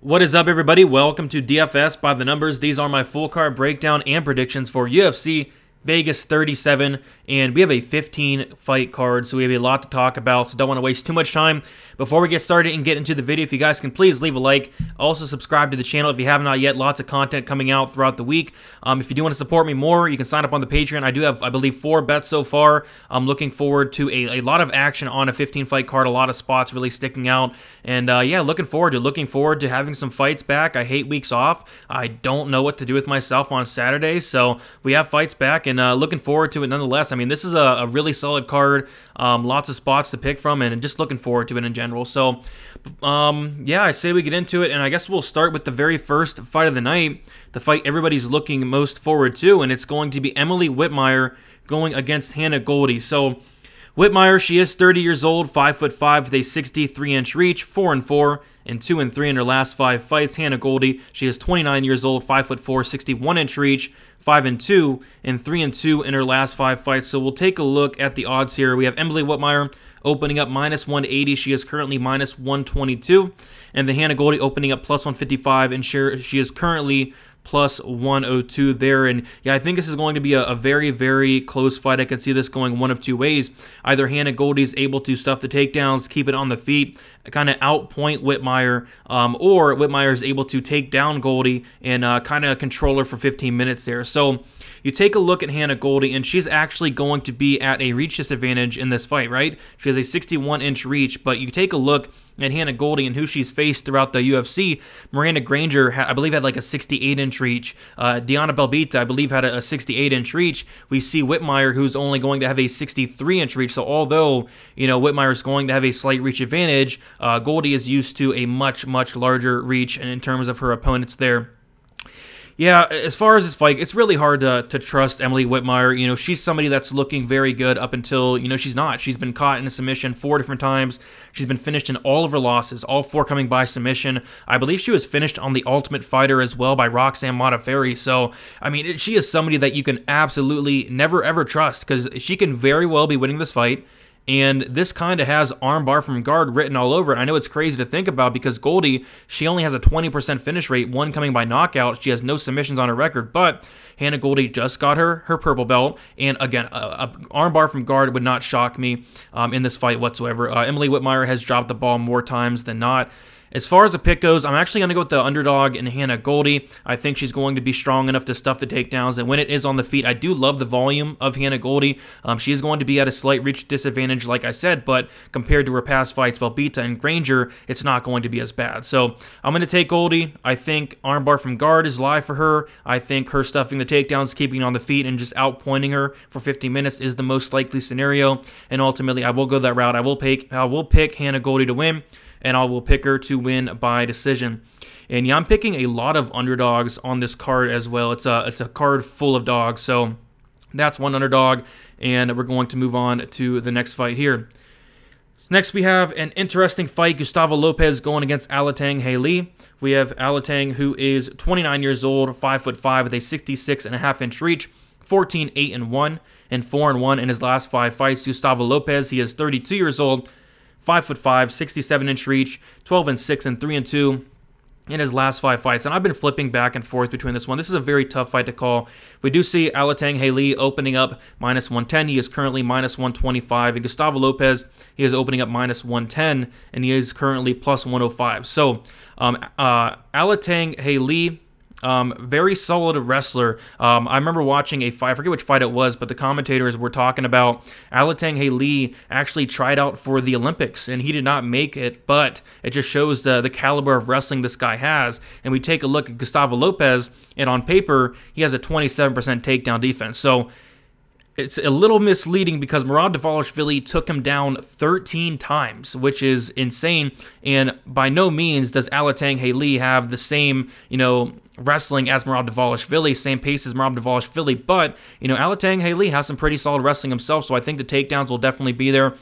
What is up, everybody? Welcome to DFS by the Numbers. These are my full card breakdown and predictions for UFC Vegas 37, and we have a 15 fight card, so we have a lot to talk about, so don't want to waste too much time. Before we get started and get into the video, if you guys can please leave a like, also subscribe to the channel if you have not yet. Lots of content coming out throughout the week. If you do want to support me more, you can sign up on the Patreon. I do have, I believe, 4 bets so far. I'm looking forward to a lot of action on a 15 fight card, a lot of spots really sticking out, and yeah, looking forward to having some fights back. I hate weeks off. I don't know what to do with myself on Saturdays, so we have fights back, and looking forward to it nonetheless. I mean, this is a really solid card, lots of spots to pick from, and just looking forward to it in general. So yeah, I say we get into it, and I guess we'll start with the very first fight of the night, the fight everybody's looking most forward to, and it's going to be Emily Whitmire going against Hannah Goldy. So Whitmire, she is 30 years old, 5'5", with a 63-inch reach, 4-4, and 2-3 in her last 5 fights. Hannah Goldy, she is 29 years old, 5'4", 61-inch reach, 5-2, and 3-2 in her last 5 fights. So we'll take a look at the odds here. We have Emily Whitmire opening up -180. She is currently -122. And the Hannah Goldy opening up +155, and she is currently +102 there. And yeah, I think this is going to be a very, very close fight. I could see this going one of two ways. Either Hannah Goldy is able to stuff the takedowns, keep it on the feet, kind of outpoint Whitmire, or Whitmire is able to take down Goldy and kind of control her for 15 minutes there. So you take a look at Hannah Goldy, and she's actually going to be at a reach disadvantage in this fight, right? She has a 61-inch reach, but you take a look at Hannah Goldy and who she's faced throughout the UFC. Miranda Granger, I believe, had like a 68-inch reach. Diana Belbita, I believe, had a 68-inch reach. We see Whitmire, who's only going to have a 63-inch reach. So although, you know, Whitmire is going to have a slight reach advantage, Goldy is used to a much, much larger reach, and in terms of her opponents there. Yeah, as far as this fight, it's really hard to trust Emily Whitmire. You know, she's somebody that's looking very good up until, you know, she's not. She's been caught in a submission 4 different times. She's been finished in all of her losses, all 4 coming by submission. I believe she was finished on The Ultimate Fighter as well by Roxanne Modafferi. So, I mean, she is somebody that you can absolutely never, ever trust, because she can very well be winning this fight. And this kind of has armbar from guard written all over it. I know it's crazy to think about because Goldy, she only has a 20% finish rate, 1 coming by knockout. She has no submissions on her record, but Hannah Goldy just got her purple belt. And again, a armbar from guard would not shock me in this fight whatsoever. Emily Whitmire has dropped the ball more times than not. As far as the pick goes, I'm actually going to go with the underdog in Hannah Goldy. I think she's going to be strong enough to stuff the takedowns, and when it is on the feet, I do love the volume of Hannah Goldy. She is going to be at a slight reach disadvantage, like I said, but compared to her past fights, Belbita and Granger, it's not going to be as bad. So I'm going to take Goldy. I think armbar from guard is live for her. I think her stuffing the takedowns, keeping on the feet, and just outpointing her for 50 minutes is the most likely scenario, and ultimately, I will go that route. I will pick Hannah Goldy to win, and I will pick her to win by decision. And yeah, I'm picking a lot of underdogs on this card as well. It's a card full of dogs, so that's one underdog, and we're going to move on to the next fight here. Next, we have an interesting fight, Gustavo Lopez going against Alateng DEC. We have Alateng, who is 29 years old, 5'5", with a 66.5-inch reach, 14-8-1, and 4-1 in his last 5 fights. Gustavo Lopez, he is 32 years old, 5'5", 67-inch reach, 12-6, and 3-2 in his last 5 fights. And I've been flipping back and forth between this one. This is a very tough fight to call. We do see Alateng DEC opening up -110. He is currently -125. And Gustavo Lopez, he is opening up -110, and he is currently +105. So Alateng DEC, very solid wrestler. I remember watching a fight, I forget which fight it was, but the commentators were talking about Alateng DEC actually tried out for the Olympics, and he did not make it, but it just shows the caliber of wrestling this guy has. And we take a look at Gustavo Lopez, and on paper, he has a 27% takedown defense. So it's a little misleading because Murad Dvalishvili took him down 13 times, which is insane. And by no means does Alateng DEC have the same, you know, wrestling as Murad Dvalishvili, same pace as Murad Dvalishvili. But, you know, Alateng DEC has some pretty solid wrestling himself, so I think the takedowns will definitely be there.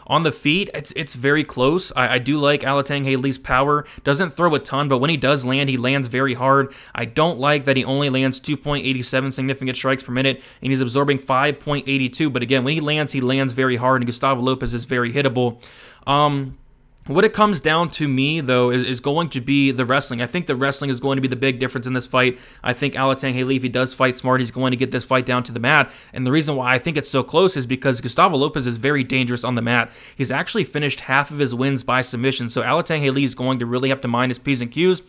On the feet, it's very close. I do like Alateng DEC's power. Doesn't throw a ton, but when he does land, he lands very hard. I don't like that he only lands 2.87 significant strikes per minute, and he's absorbing 5.82. But again, when he lands very hard, and Gustavo Lopez is very hittable. What it comes down to me, though, is going to be the wrestling. I think the wrestling is going to be the big difference in this fight. I think Alateng DEC, if he does fight smart, he's going to get this fight down to the mat. And the reason why I think it's so close is because Gustavo Lopez is very dangerous on the mat. He's actually finished half of his wins by submission, so Alateng DEC is going to really have to mind his P's and Q's.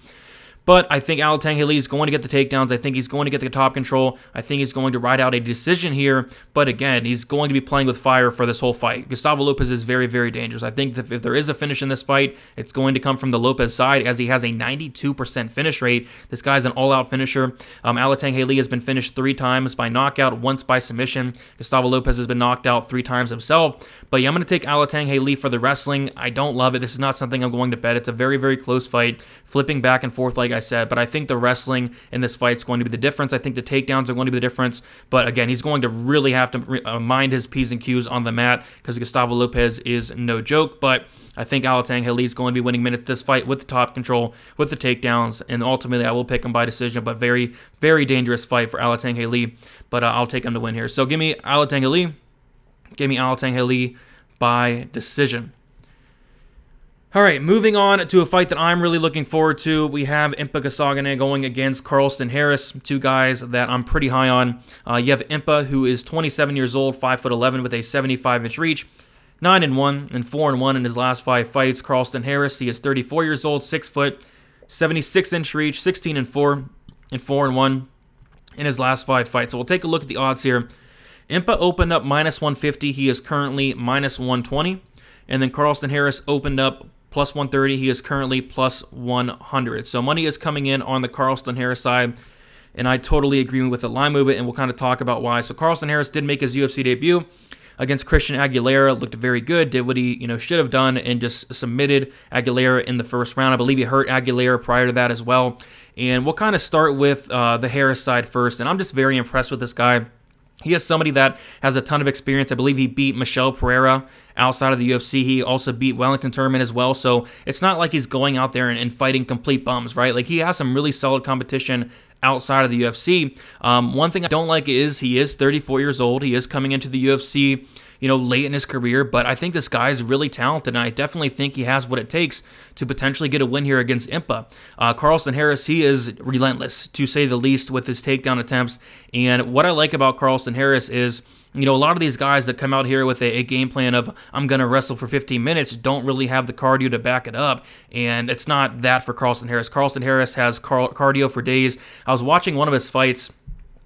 But I think Alateng DEC is going to get the takedowns. I think he's going to get the top control. I think he's going to ride out a decision here. But again, he's going to be playing with fire for this whole fight. Gustavo Lopez is very, very dangerous. I think that if there is a finish in this fight, it's going to come from the Lopez side, as he has a 92% finish rate. This guy's an all-out finisher. Alateng DEC has been finished 3 times by knockout, once by submission. Gustavo Lopez has been knocked out 3 times himself. But yeah, I'm going to take Alateng DEC for the wrestling. I don't love it. This is not something I'm going to bet. It's a very, very close fight, flipping back and forth like I said, but I think the wrestling in this fight is going to be the difference. I think the takedowns are going to be the difference, but again, he's going to really have to mind his P's and Q's on the mat, because Gustavo Lopez is no joke. But I think Alateng DEC is going to be winning minutes this fight with the top control, with the takedowns, and ultimately I will pick him by decision, but very, very dangerous fight for Alateng DEC, but I'll take him to win here. So give me Alateng DEC. Give me Alateng DEC by decision. All right, moving on to a fight that I'm really looking forward to. We have Impa Kasanganay going against Carlston Harris, 2 guys that I'm pretty high on. You have Impa, who is 27 years old, 5'11", with a 75-inch reach, 9-1 and 4-1 in his last 5 fights. Carlston Harris, he is 34 years old, 6 foot, 76-inch reach, 16-4 and 4-1 in his last 5 fights. So we'll take a look at the odds here. Impa opened up -150. He is currently -120. And then Carlston Harris opened up +130. He is currently +100. So money is coming in on the Carlston Harris side, and I totally agree with the line movement, and we'll kind of talk about why. So Carlston Harris did make his UFC debut against Christian Aguilera, looked very good, did what he should have done, and just submitted Aguilera in the first round. I believe he hurt Aguilera prior to that as well. And we'll kind of start with the Harris side first, and I'm just very impressed with this guy. He is somebody that has a ton of experience. I believe he beat Michel Pereira outside of the UFC. He also beat Wellington Turman as well. So it's not like he's going out there and fighting complete bums, right? Like, he has some really solid competition outside of the UFC. One thing I don't like is he is 34 years old. He is coming into the UFC, late in his career, but I think this guy is really talented, and I definitely think he has what it takes to potentially get a win here against Impa. Carlston Harris, he is relentless, to say the least, with his takedown attempts, and what I like about Carlston Harris is, a lot of these guys that come out here with a game plan of, I'm going to wrestle for 15 minutes, don't really have the cardio to back it up, and it's not that for Carlston Harris. Carlston Harris has cardio for days. I was watching one of his fights,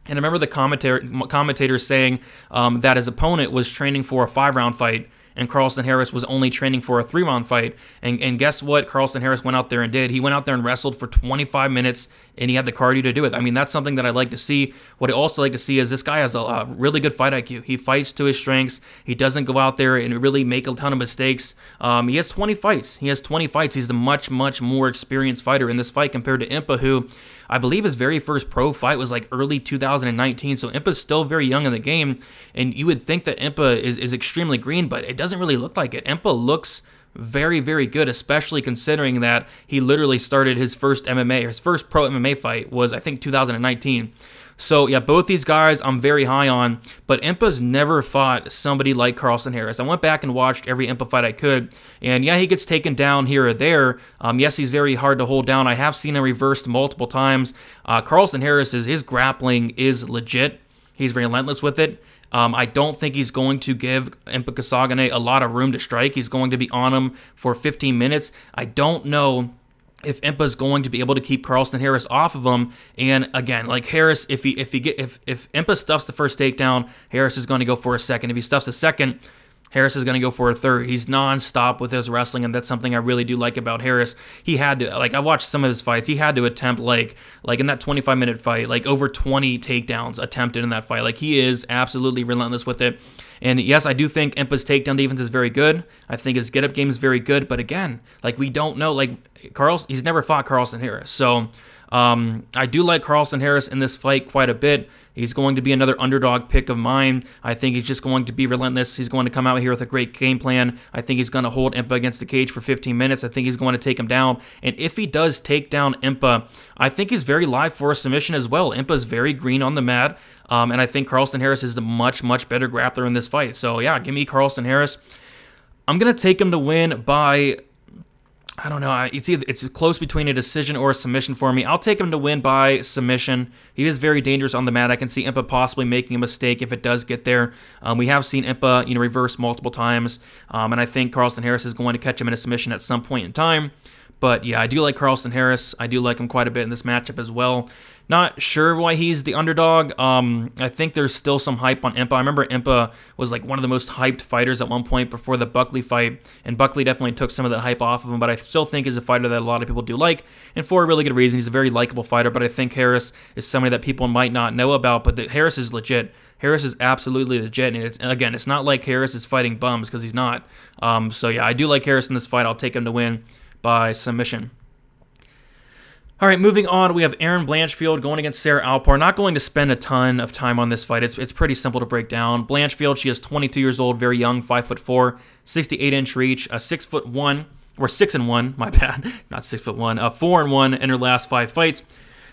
and I remember the commentator saying that his opponent was training for a 5-round fight, and Carlston Harris was only training for a 3-round fight. And guess what Carlston Harris went out there and did? He went out there and wrestled for 25 minutes, and he had the cardio to do it. I mean, that's something that I like to see. What I also like to see is this guy has a really good fight IQ. He fights to his strengths. He doesn't go out there and really make a ton of mistakes. He has 20 fights. He's the much, much more experienced fighter in this fight compared to Impa, who I believe his very first pro fight was like early 2019. So Impa's still very young in the game, and you would think that Impa is extremely green, but it doesn't really look like it. Impa looks very, very good, especially considering that he literally started his first MMA, or his first pro MMA fight was, I think, 2019. So, yeah, both these guys I'm very high on, but Impa's never fought somebody like Carlston Harris. I went back and watched every Impa fight I could, and yeah, he gets taken down here or there. Yes, he's very hard to hold down. I have seen him reversed multiple times. Carlston Harris, his grappling is legit. He's relentless with it. I don't think he's going to give Impa Kasanganay a lot of room to strike. He's going to be on him for 15 minutes. I don't know if Impa's going to be able to keep Carlston Harris off of him. And again, like Harris, if Impa stuffs the first takedown, Harris is going to go for a second. If he stuffs a second, Harris is going to go for a third. He's non-stop with his wrestling, and that's something I really do like about Harris. He had to, I watched some of his fights, he had to attempt, like in that 25-minute fight, over 20 takedowns attempted in that fight. He is absolutely relentless with it. And yes, I do think Impa's takedown defense is very good. I think his get-up game is very good, but again, we don't know, he's never fought Carlston Harris. So I do like Carlston Harris in this fight quite a bit. He's going to be another underdog pick of mine. I think he's just going to be relentless. He's going to come out here with a great game plan. I think he's going to hold Impa against the cage for 15 minutes. I think he's going to take him down. And if he does take down Impa, I think he's very live for a submission as well. Impa's very green on the mat. And I think Carlston Harris is the much, much better grappler in this fight. So yeah, give me Carlston Harris. I'm going to take him to win by I don't know. It's close between a decision or a submission for me. I'll take him to win by submission. He is very dangerous on the mat. I can see Impa possibly making a mistake if it does get there. We have seen Impa, reverse multiple times, and I think Carlston Harris is going to catch him in a submission at some point in time. But yeah, I do like Carlston Harris. I do like him quite a bit in this matchup as well. Not sure why he's the underdog. I think there's still some hype on Impa. I remember Impa was like one of the most hyped fighters at one point before the Buckley fight, and Buckley definitely took some of that hype off of him, but I still think he's a fighter that a lot of people do like, and for a really good reason. He's a very likable fighter, but I think Harris is somebody that people might not know about, but Harris is legit. Harris is absolutely legit, and again, it's not like Harris is fighting bums, because he's not. So yeah, I do like Harris in this fight. I'll take him to win by submission. All right, moving on, we have Erin Blanchfield going against Sarah Alpar. Not going to spend a ton of time on this fight. It's pretty simple to break down. Blanchfield, she is 22 years old, very young, 5'4", 68-inch reach, 6'1", or 6'1", my bad, not 6'1", 4-1 in her last 5 fights.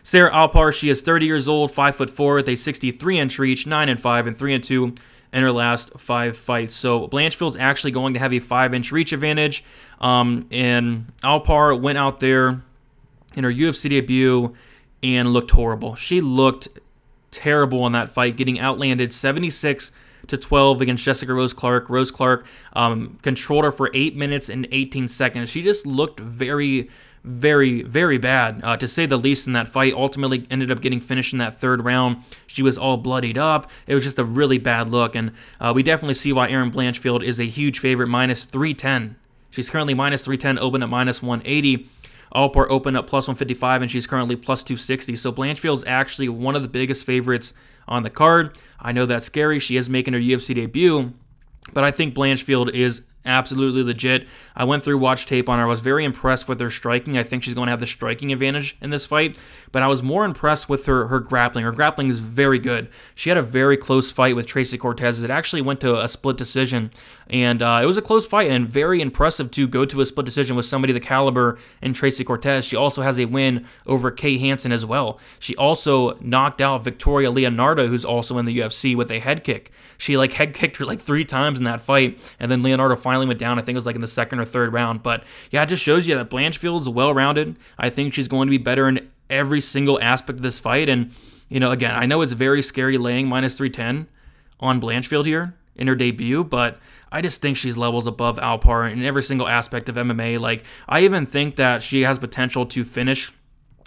Sarah Alpar, she is 30 years old, 5'4", with a 63-inch reach, 9-5, and 3-2 in her last 5 fights. So Blanchfield's actually going to have a 5-inch reach advantage, and Alpar went out there in her UFC debut and looked horrible. She looked terrible in that fight, getting outlanded 76-12 against Jessica Rose Clark. Rose Clark controlled her for 8 minutes and 18 seconds. She just looked very, very, very bad, to say the least, in that fight. Ultimately ended up getting finished in that 3rd round. She was all bloodied up. It was just a really bad look, and we definitely see why Erin Blanchfield is a huge favorite, minus 310. She's currently minus 310, open at minus 180. Alpar opened up plus 155, and she's currently plus 260. So Blanchfield's actually one of the biggest favorites on the card. I know that's scary. She is making her UFC debut, but I think Blanchfield is absolutely legit. I went through, watched tape on her. I was very impressed with her striking. I think she's going to have the striking advantage in this fight, but I was more impressed with her grappling. Her grappling is very good. She had a very close fight with Tracy Cortez. It actually went to a split decision, and it was a close fight, and very impressive to go to a split decision with somebody the caliber in Tracy Cortez. She also has a win over Kay Hansen as well. She also knocked out Victoria Leonardo, who's also in the UFC, with a head kick. She head kicked her 3 times in that fight, and then Leonardo finally went down. I think it was in the 2nd or 3rd round. But yeah, it just shows you that Blanchfield's well-rounded. I think she's going to be better in every single aspect of this fight. And, again, I know it's very scary laying minus 310 on Blanchfield here in her debut, but I just think she's levels above Alpar in every single aspect of MMA. I even think that she has potential to finish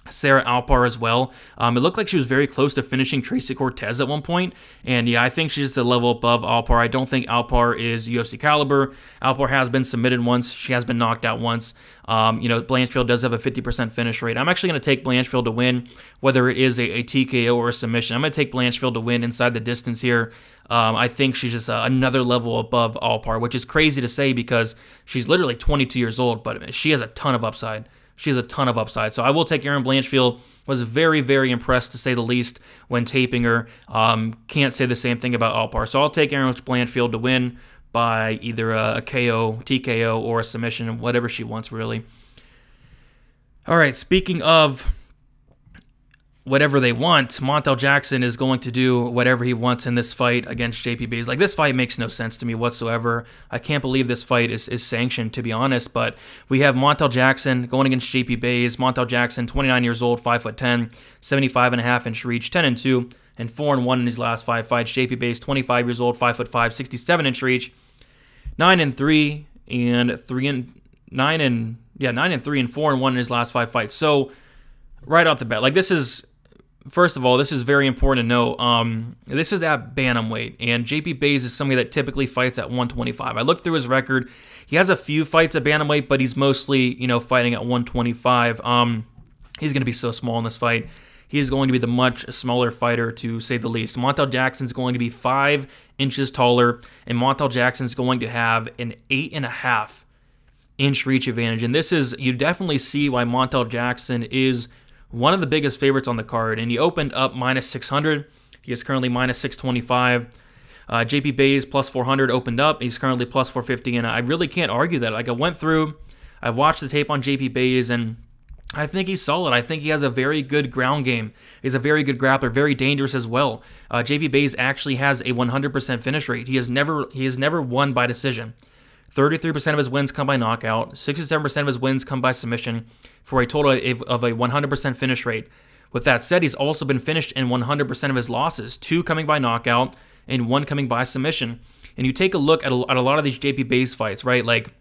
Sarah Alpar as well. It looked like she was very close to finishing Tracy Cortez at one point, and yeah, I think she's just a level above Alpar. I don't think Alpar is UFC caliber. Alpar has been submitted once. She has been knocked out once. Blanchfield does have a 50% finish rate. I'm actually going to take Blanchfield to win, whether it is a TKO or a submission. I'm going to take Blanchfield to win inside the distance here. I think she's just another level above Alpar, which is crazy to say because she's literally 22 years old, but she has a ton of upside. She has a ton of upside. So I will take Erin Blanchfield. Was very, very impressed, to say the least, when taping her. Can't say the same thing about Alpar. So I'll take Erin Blanchfield to win by either a KO, TKO, or a submission, whatever she wants, really. All right, speaking of whatever they want, Montal Jackson is going to do whatever he wants in this fight against JP Buys. This fight makes no sense to me whatsoever. I can't believe this fight is sanctioned, to be honest, but we have Montal Jackson going against JP Buys. Montal Jackson, 29 years old, 5'10", 75.5-inch reach, 10-2, and 4-1 in his last 5 fights. JP Buys, 25 years old, 5'5", 67-inch reach, 9-3, and 3-3, and 4-1 in his last 5 fights. So right off the bat, first of all, this is very important to know. This is at bantamweight, and JP Buys is somebody that typically fights at 125. I looked through his record. He has a few fights at bantamweight, but he's mostly, fighting at 125. He's going to be so small in this fight. He is going to be the much smaller fighter, to say the least. Montal Jackson's going to be 5 inches taller, and Montal Jackson's going to have an 8.5-inch reach advantage. And you definitely see why Montal Jackson is one of the biggest favorites on the card, and he opened up minus 600. He is currently minus 625. JP Buys plus 400 opened up. He's currently plus 450, and I really can't argue that. I went through, I've watched the tape on JP Buys, and I think he's solid. I think he has a very good ground game. He's a very good grappler, very dangerous as well. JP Buys actually has a 100% finish rate. He has never won by decision. 33% of his wins come by knockout, 67% of his wins come by submission, for a total of a 100% finish rate. With that said, he's also been finished in 100% of his losses, 2 coming by knockout and 1 coming by submission. And you take a look at a lot of these JP Buys fights, right? Like,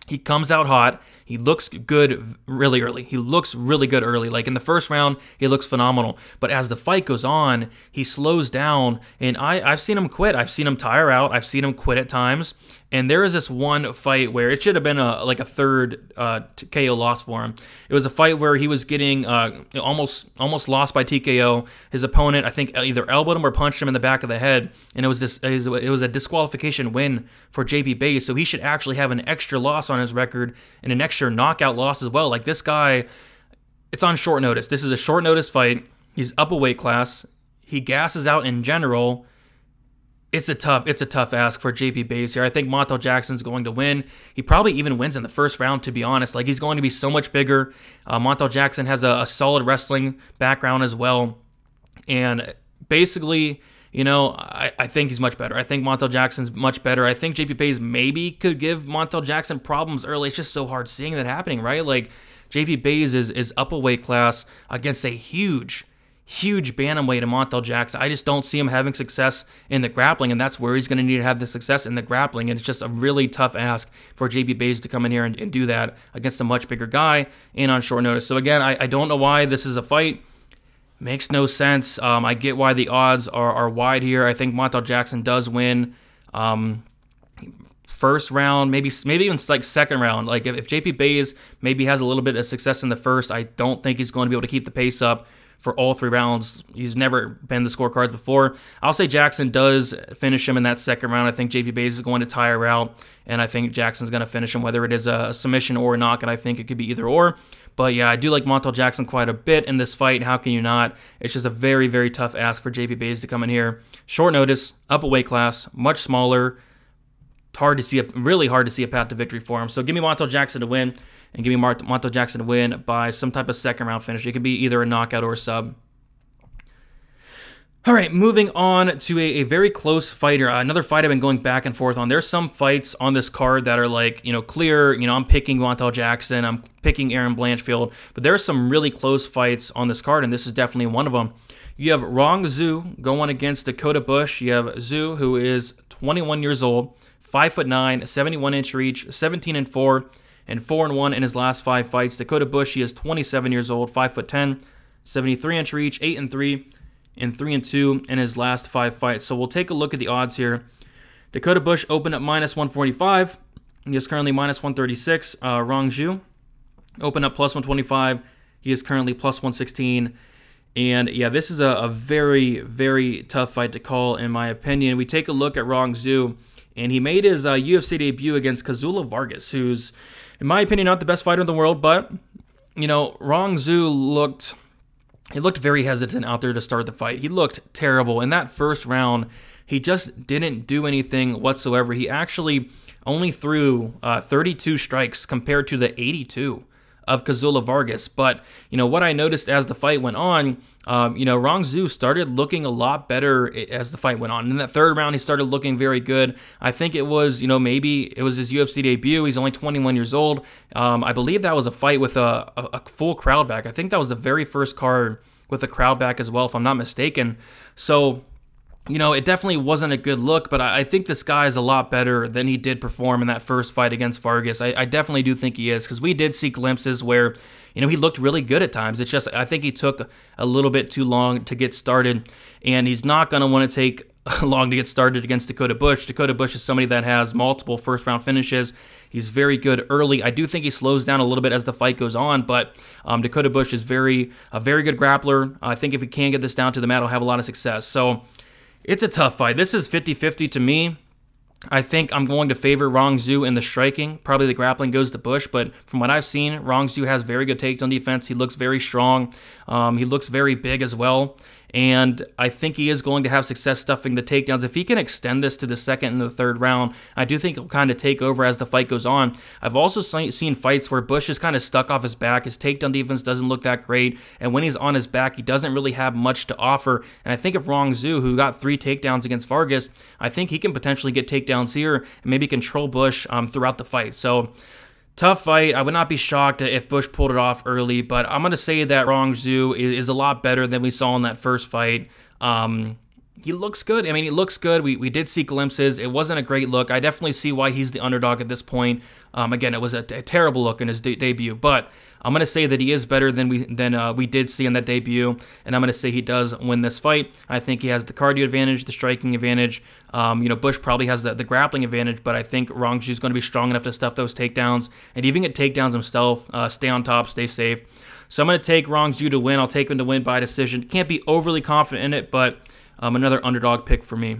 he comes out hot. He looks good really early. He looks really good early. Like in the first round, he looks phenomenal. But as the fight goes on, he slows down. And I've seen him quit. I've seen him tire out. I've seen him quit at times. And there is this one fight where it should have been like a third KO loss for him. It was a fight where he was getting almost lost by TKO. His opponent, I think, either elbowed him or punched him in the back of the head, and it was a disqualification win for JP Buys. So he should actually have an extra loss on his record and an extra knockout loss as well. Like this guy, it's on short notice. This is a short notice fight. He's up a weight class. He gasses out in general. It's a tough ask for JP Buys here. I think Montal Jackson's going to win. He probably even wins in the first round, to be honest. Like, he's going to be so much bigger. Montal Jackson has a solid wrestling background as well. And basically, you know, I think he's much better. I think Montal Jackson's much better. I think JP Buys maybe could give Montal Jackson problems early. It's just so hard seeing that happening, right? Like, JP Buys is up a weight class against a huge bantamweight in Montal Jackson. I just don't see him having success in the grappling, and that's where he's going to need to have the success in the grappling. And it's just a really tough ask for JP Buys to come in here and do that against a much bigger guy and on short notice. So again, I don't know why this is a fight. Makes no sense. I get why the odds are wide here. I think Montal Jackson does win. First round, maybe even like second round. Like if JP Buys maybe has a little bit of success in the first, I don't think he's going to be able to keep the pace up for all 3 rounds. He's never been the scorecards before. I'll say Jackson does finish him in that second round. I think JP Buys is going to tire out, and I think Jackson's going to finish him, whether it is a submission or a knockout. I think it could be either or. But yeah, I do like Montal Jackson quite a bit in this fight. How can you not? It's just a very, very tough ask for JP Buys to come in here. Short notice, up a weight class, much smaller. Really hard to see a path to victory for him. So give me Montal Jackson to win. And give me Montal Jackson to win by some type of second round finish. It could be either a knockout or a sub. All right, moving on to a very close fighter. Another fight I've been going back and forth on. There's some fights on this card that are like, you know, clear. You know, I'm picking Montal Jackson. I'm picking Erin Blanchfield. But there are some really close fights on this card, and this is definitely one of them. You have Rong DEC going against Dakota Bush. You have DEC, who is 21 years old, 5'9", 71-inch reach, 17-4. And 4-1 in his last 5 fights. Dakota Bush, he is 27 years old, 5'10", 73-inch reach, 8-3, and 3-2 in his last 5 fights. So we'll take a look at the odds here. Dakota Bush opened up -145. He is currently -136. Rong DEC opened up +125. He is currently +116. And yeah, this is a very, very tough fight to call, in my opinion. We take a look at Rong DEC, and he made his UFC debut against Cutelaba Vargas, who's, in my opinion, not the best fighter in the world, but, you know, Rong DEC looked very hesitant out there to start the fight. He looked terrible. In that first round, he just didn't do anything whatsoever. He actually only threw 32 strikes compared to the 82 of Cutelaba Vargas. But, you know, what I noticed as the fight went on, you know, Rong DEC started looking a lot better as the fight went on. In that third round, he started looking very good. I think it was, you know, maybe it was his UFC debut. He's only 21 years old. I believe that was a fight with a full crowd back. I think that was the very first card with a crowd back as well, if I'm not mistaken. So, you know, it definitely wasn't a good look, but I think this guy is a lot better than he did perform in that first fight against Vargas. I definitely do think he is, because we did see glimpses where, you know, he looked really good at times. It's just, I think he took a little bit too long to get started, and he's not going to want to take long to get started against Dakota Bush. Dakota Bush is somebody that has multiple first-round finishes. He's very good early. I do think he slows down a little bit as the fight goes on, but Dakota Bush is a very good grappler. I think if he can get this down to the mat, he'll have a lot of success. So it's a tough fight. This is 50-50 to me. I think I'm going to favor Rong DEC in the striking. Probably the grappling goes to Bush, but from what I've seen, Rong DEC has very good takedown defense. He looks very strong. He looks very big as well. and I think he is going to have success stuffing the takedowns. If he can extend this to the second and the third round, I do think he'll kind of take over as the fight goes on. I've also seen fights where Bush is kind of stuck off his back. His takedown defense doesn't look that great, and when he's on his back, he doesn't really have much to offer. And I think of Rong Zhu, who got 3 takedowns against Vargas, I think he can potentially get takedowns here and maybe control Bush throughout the fight. So, tough fight. I would not be shocked if Bush pulled it off early, but I'm going to say that Rong Zhu is a lot better than we saw in that first fight. He looks good. I mean, he looks good. We did see glimpses. It wasn't a great look. I definitely see why he's the underdog at this point. Again, it was a terrible look in his debut, but I'm going to say that he is better than we did see in that debut, and I'm going to say he does win this fight. I think he has the cardio advantage, the striking advantage. Bush probably has the grappling advantage, but I think Rong Zhu is going to be strong enough to stuff those takedowns and even get takedowns himself, stay on top, stay safe. So I'm going to take Rong Zhu to win. I'll take him to win by decision. Can't be overly confident in it, but another underdog pick for me.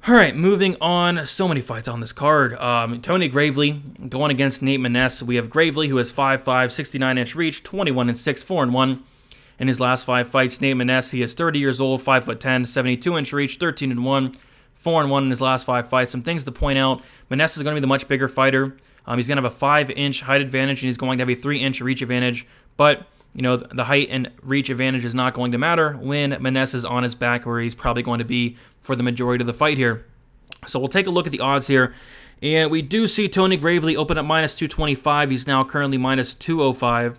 All right, moving on. So many fights on this card. Tony Gravely going against Nate Maness. We have Gravely, who has 5'5", 69-inch reach, 21-6, 4-1 in his last 5 fights. Nate Maness, he is 30 years old, 5'10", 72-inch reach, 13-1, 4-1 in his last 5 fights. Some things to point out. Maness is going to be the much bigger fighter. He's going to have a 5-inch height advantage, and he's going to have a 3-inch reach advantage. But the height and reach advantage is not going to matter when Maness is on his back, where he's probably going to be for the majority of the fight here. So we'll take a look at the odds here. And we do see Tony Gravely open up -225. He's now currently -205.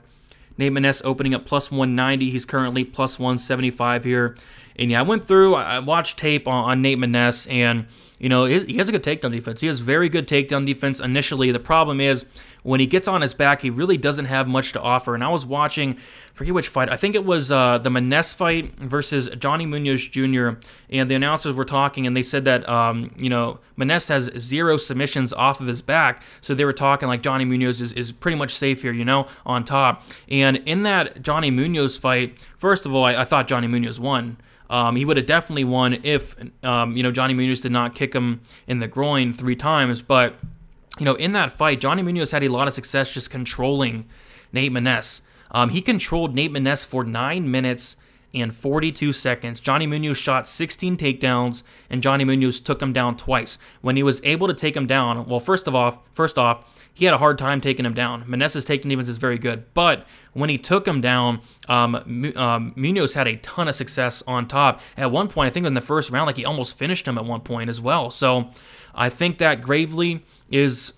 Nate Maness opening up +190. He's currently +175 here. And yeah, I watched tape on Nate Maness, and he has a good takedown defense. He has very good takedown defense initially. The problem is when he gets on his back, he really doesn't have much to offer. And I was watching, forget which fight, I think it was the Maness fight versus Johnny Munoz Jr., and the announcers were talking, and they said that, Maness has 0 submissions off of his back, so they were talking like Johnny Munoz is pretty much safe here, on top. And in that Johnny Munoz fight, first of all, I thought Johnny Munoz won. He would have definitely won if, Johnny Munoz did not kick him in the groin 3 times, but in that fight, Johnny Munoz had a lot of success just controlling Nate Maness. He controlled Nate Maness for 9 minutes and 42 seconds. Johnny Munoz shot 16 takedowns, and Johnny Munoz took him down twice. When he was able to take him down, well, first off, he had a hard time taking him down. Maness's takedown defense is very good, but when he took him down, Munoz had a ton of success on top. At one point, I think in the first round, he almost finished him at one point as well. So I think that Gravely is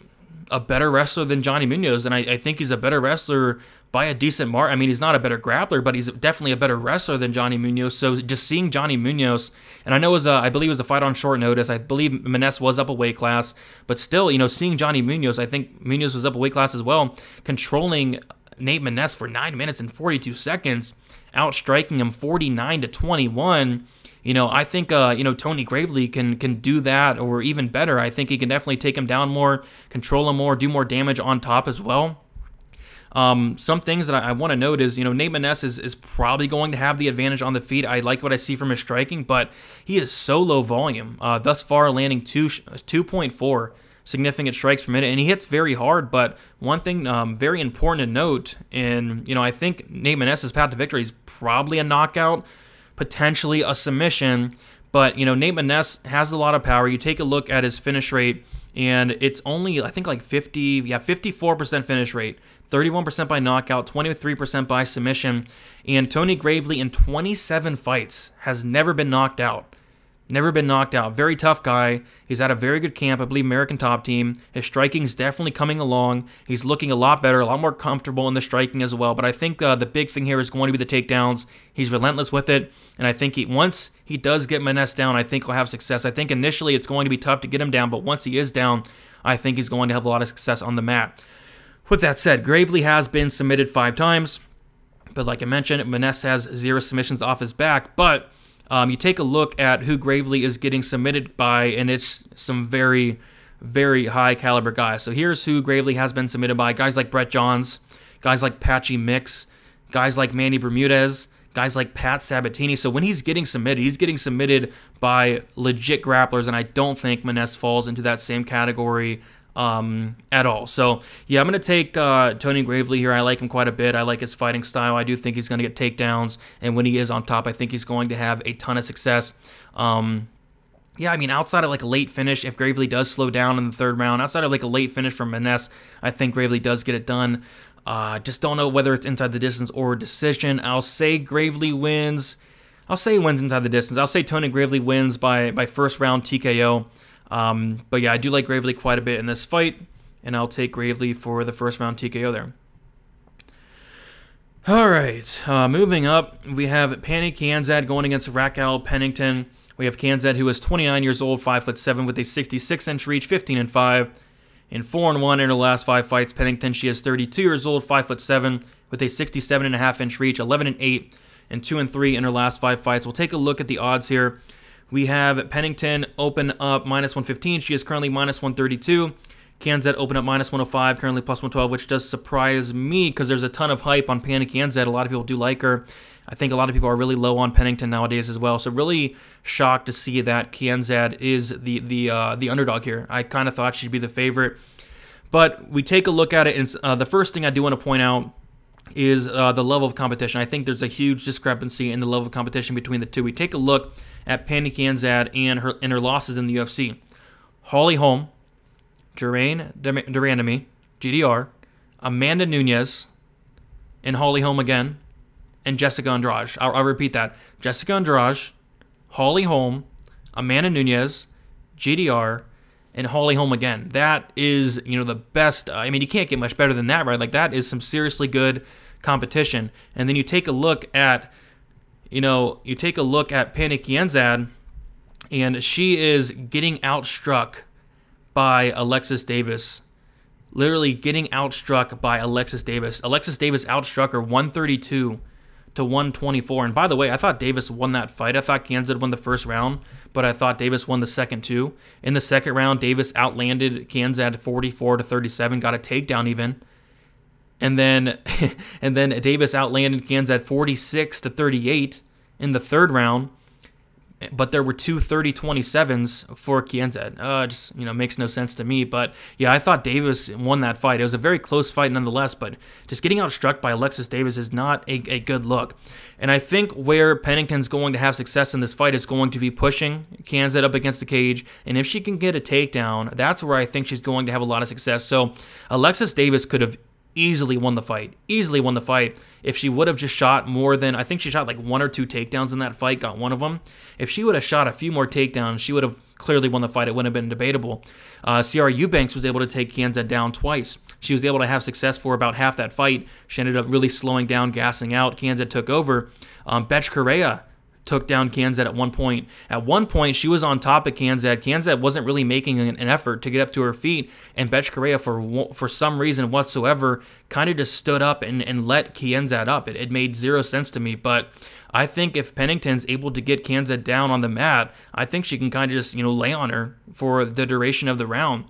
a better wrestler than Johnny Munoz, and I think he's a better wrestler by a decent mark. I mean, he's not a better grappler, but he's definitely a better wrestler than Johnny Munoz. So just seeing Johnny Munoz, and I know I believe it was a fight on short notice. I believe Maness was up a weight class, but still, seeing Johnny Munoz, I think Munoz was up a weight class as well, controlling Nate Maness for 9 minutes and 42 seconds, outstriking him 49-21. I think Tony Gravely can do that, or even better. I think he can definitely take him down more, control him more, do more damage on top as well. Some things that I want to note is, Nate Maness is probably going to have the advantage on the feet. I like what I see from his striking, but he is so low volume. Thus far, landing 2.4 significant strikes per minute, and he hits very hard. But one thing very important to note, and I think Nate Maness's path to victory is probably a knockout, potentially a submission. But Nate Maness has a lot of power. You take a look at his finish rate, and it's only, I think, 54% finish rate, 31% by knockout, 23% by submission. And Tony Gravely in 27 fights has never been knocked out. Never been knocked out. Very tough guy. He's at a very good camp, I believe American Top Team. His striking's definitely coming along. He's looking a lot better, a lot more comfortable in the striking as well. But I think the big thing here is going to be the takedowns. He's relentless with it. And I think once he does get Maness down, I think he'll have success. I think initially it's going to be tough to get him down, but once he is down, I think he's going to have a lot of success on the mat. With that said, Gravely has been submitted 5 times. But like I mentioned, Maness has 0 submissions off his back. But you take a look at who Gravely is getting submitted by, and it's some very, very high caliber guys. So here's who Gravely has been submitted by. Guys like Brett Johns, guys like Patchy Mix, guys like Mandy Bermudez, guys like Pat Sabatini. So when he's getting submitted by legit grapplers, and I don't think Maness falls into that same category at all. So, yeah, I'm going to take Tony Gravely here. I like him quite a bit. I like his fighting style. I do think he's going to get takedowns, and when he is on top, I think he's going to have a ton of success. Yeah, I mean, outside of like a late finish, if Gravely does slow down in the third round, outside of like a late finish from Maness, I think Gravely does get it done. Just don't know whether it's inside the distance or decision. I'll say Gravely wins. I'll say he wins inside the distance. I'll say Tony Gravely wins by first round TKO. But yeah, I do like Gravely quite a bit in this fight, and I'll take Gravely for the first round TKO there. All right, moving up, we have Panicky Kanzad going against Raquel Pennington. We have Kanzad, who is 29 years old, 5'7", with a 66-inch reach, 15-5, and 4-1 in her last 5 fights. Pennington, she is 32 years old, 5'7", with a 67.5-inch reach, 11-8, and 2-3 in her last 5 fights. We'll take a look at the odds here. We have Pennington open up -115. She is currently -132. Kanzad open up -105, currently +112, which does surprise me because there's a ton of hype on Panicky Kanzad. A lot of people do like her. I think a lot of people are really low on Pennington nowadays as well. So really shocked to see that Kanzad is the underdog here. I kind of thought she'd be the favorite. But we take a look at it, and the first thing I do want to point out is the level of competition. I think there's a huge discrepancy in the level of competition between the two. We take a look at Panicky Kanzad and her losses in the UFC. Holly Holm, Duran Durandamy, GDR, Amanda Nunes, and Holly Holm again, and Jessica Andrade. I'll repeat that. Jessica Andrade, Holly Holm, Amanda Nunes, GDR, and Holly Holm again. That is, the best. I mean, you can't get much better than that, right? Like, that is some seriously good competition. And then you take a look at, Panicky Kanzad, and she is getting outstruck by Alexis Davis. Literally getting outstruck by Alexis Davis. Alexis Davis outstruck her 132 to 124. And by the way, I thought Davis won that fight. I thought Kanzad won the first round, but I thought Davis won the second too. In the second round, Davis outlanded Kanzad 44 to 37, got a takedown even. And then Davis outlanded Kanzad 46 to 38 in the third round. But there were two 30-27s for Kanzad. Just makes no sense to me. But yeah, I thought Davis won that fight. It was a very close fight nonetheless, but just getting outstruck by Alexis Davis is not a good look. And I think where Pennington's going to have success in this fight is going to be pushing Kanzad up against the cage. And if she can get a takedown, that's where I think she's going to have a lot of success. So Alexis Davis could have easily won the fight. If she would have just shot more than, I think she shot like 1 or 2 takedowns in that fight, got one of them. If she would have shot a few more takedowns, she would have clearly won the fight. It wouldn't have been debatable. Ciara Eubanks was able to take Kanzad down twice. She was able to have success for about half that fight. She ended up really slowing down, gassing out. Kanzad took over. Betch Correa took down Kanzad at one point. At one point, she was on top of Kanzad. Kanzad wasn't really making an effort to get up to her feet, and Betch Correa, for some reason whatsoever, kind of just stood up and let Kanzad up. It made zero sense to me, but I think if Pennington's able to get Kanzad down on the mat, I think she can kind of just, lay on her for the duration of the round.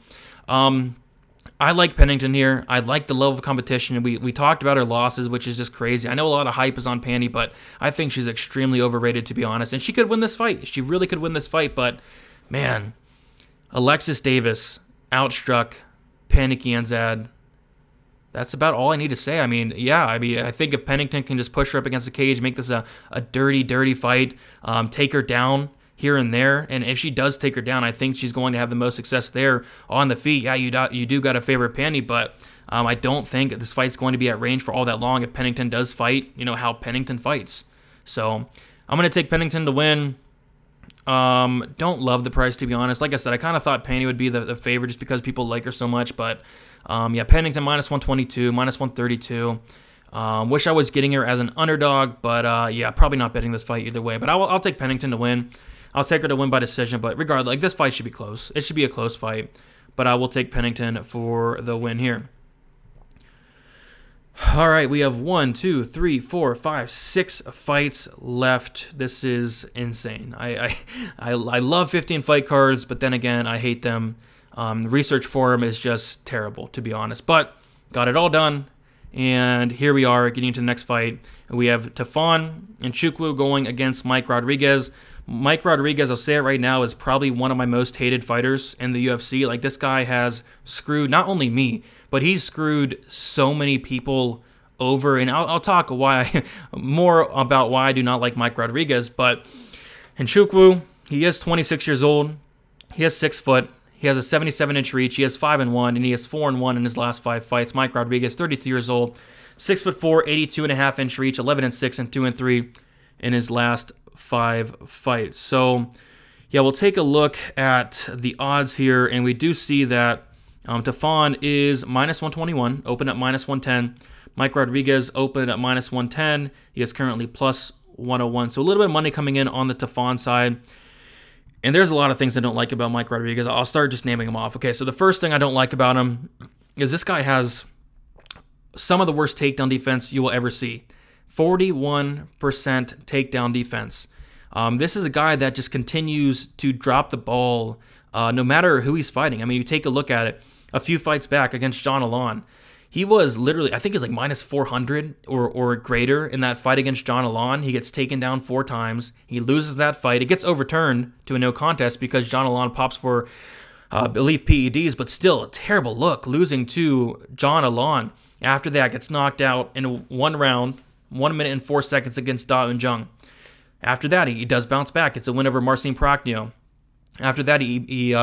I like Pennington here. I like the level of competition. We talked about her losses, which is just crazy. I know a lot of hype is on Pandy, but I think she's extremely overrated, to be honest. And she could win this fight. She really could win this fight, but, man, Alexis Davis outstruck Panicky Kanzad. That's about all I need to say. I mean, I think if Pennington can just push her up against the cage, make this a dirty, dirty fight, take her down here and there, and if she does take her down, I think she's going to have the most success there on the feet. Yeah, you do got to favor Pandy, but I don't think this fight's going to be at range for all that long if Pennington does fight, how Pennington fights. So I'm going to take Pennington to win. Don't love the price, to be honest. Like I said, I kind of thought Pandy would be the favorite just because people like her so much, but Pennington -122, -132. Wish I was getting her as an underdog, but probably not betting this fight either way. But I'll take Pennington to win. I'll take her to win by decision, but regardless, this fight should be close. It should be a close fight, but I will take Pennington for the win here. All right, we have 1, 2, 3, 4, 5, 6 fights left. This is insane. I love 15 fight cards, but then again, I hate them. The research for them is just terrible, to be honest. But got it all done. And here we are getting to the next fight. We have Tafon and Chukwu going against Mike Rodriguez. Mike Rodriguez, I'll say it right now, is probably one of my most hated fighters in the UFC. Like, this guy has screwed not only me, but he's screwed so many people over. And I'll talk more about why I do not like Mike Rodriguez. But Nchukwu, he is 26 years old. He has 6 foot. He has a 77-inch reach. He has 5-1, and he has 4-1 in his last 5 fights. Mike Rodriguez, 32 years old, 6'4", 82.5-inch reach, 11-6 and 2-3 in his last 5 fights. So, yeah, we'll take a look at the odds here, and we do see that Tafon is -121, open at -110. Mike Rodriguez open at -110. He is currently +101. So a little bit of money coming in on the Tafon side. And there's a lot of things I don't like about Mike Rodriguez. I'll start just naming them off. Okay, so the first thing I don't like about him is this guy has some of the worst takedown defense you will ever see. 41% takedown defense. This is a guy that just continues to drop the ball no matter who he's fighting. I mean, you take a look at it. A few fights back against John Alon, he was literally, I think he's like -400 or greater in that fight against John Alon. He gets taken down 4 times. He loses that fight. It gets overturned to a no contest because John Alon pops for, I believe, PEDs, but still a terrible look, losing to John Alon. After that, gets knocked out in 1 round, 1 minute and 4 seconds against Da Eun-jung. After that, he does bounce back. It's a win over Marcin Prachnio. After that, he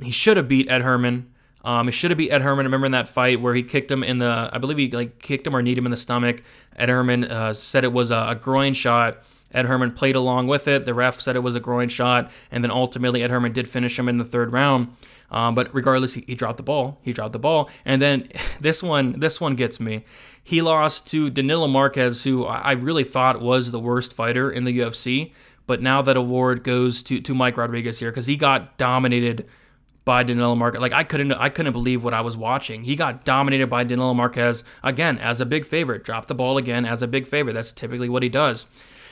should have beat Ed Herman. He should have beat Ed Herman. Remember in that fight where he kicked him in the, I believe he kicked him or kneed him in the stomach. Ed Herman said it was a groin shot. Ed Herman played along with it. The ref said it was a groin shot, and then ultimately Ed Herman did finish him in the 3rd round. But regardless, he dropped the ball. He dropped the ball, and then this one gets me. He lost to Danilo Marques, who I really thought was the worst fighter in the UFC. But now that award goes to Mike Rodriguez here because he got dominated by Danilo Marques. Like, I couldn't believe what I was watching. He got dominated by Danilo Marques again as a big favorite. Dropped the ball again as a big favorite. That's typically what he does.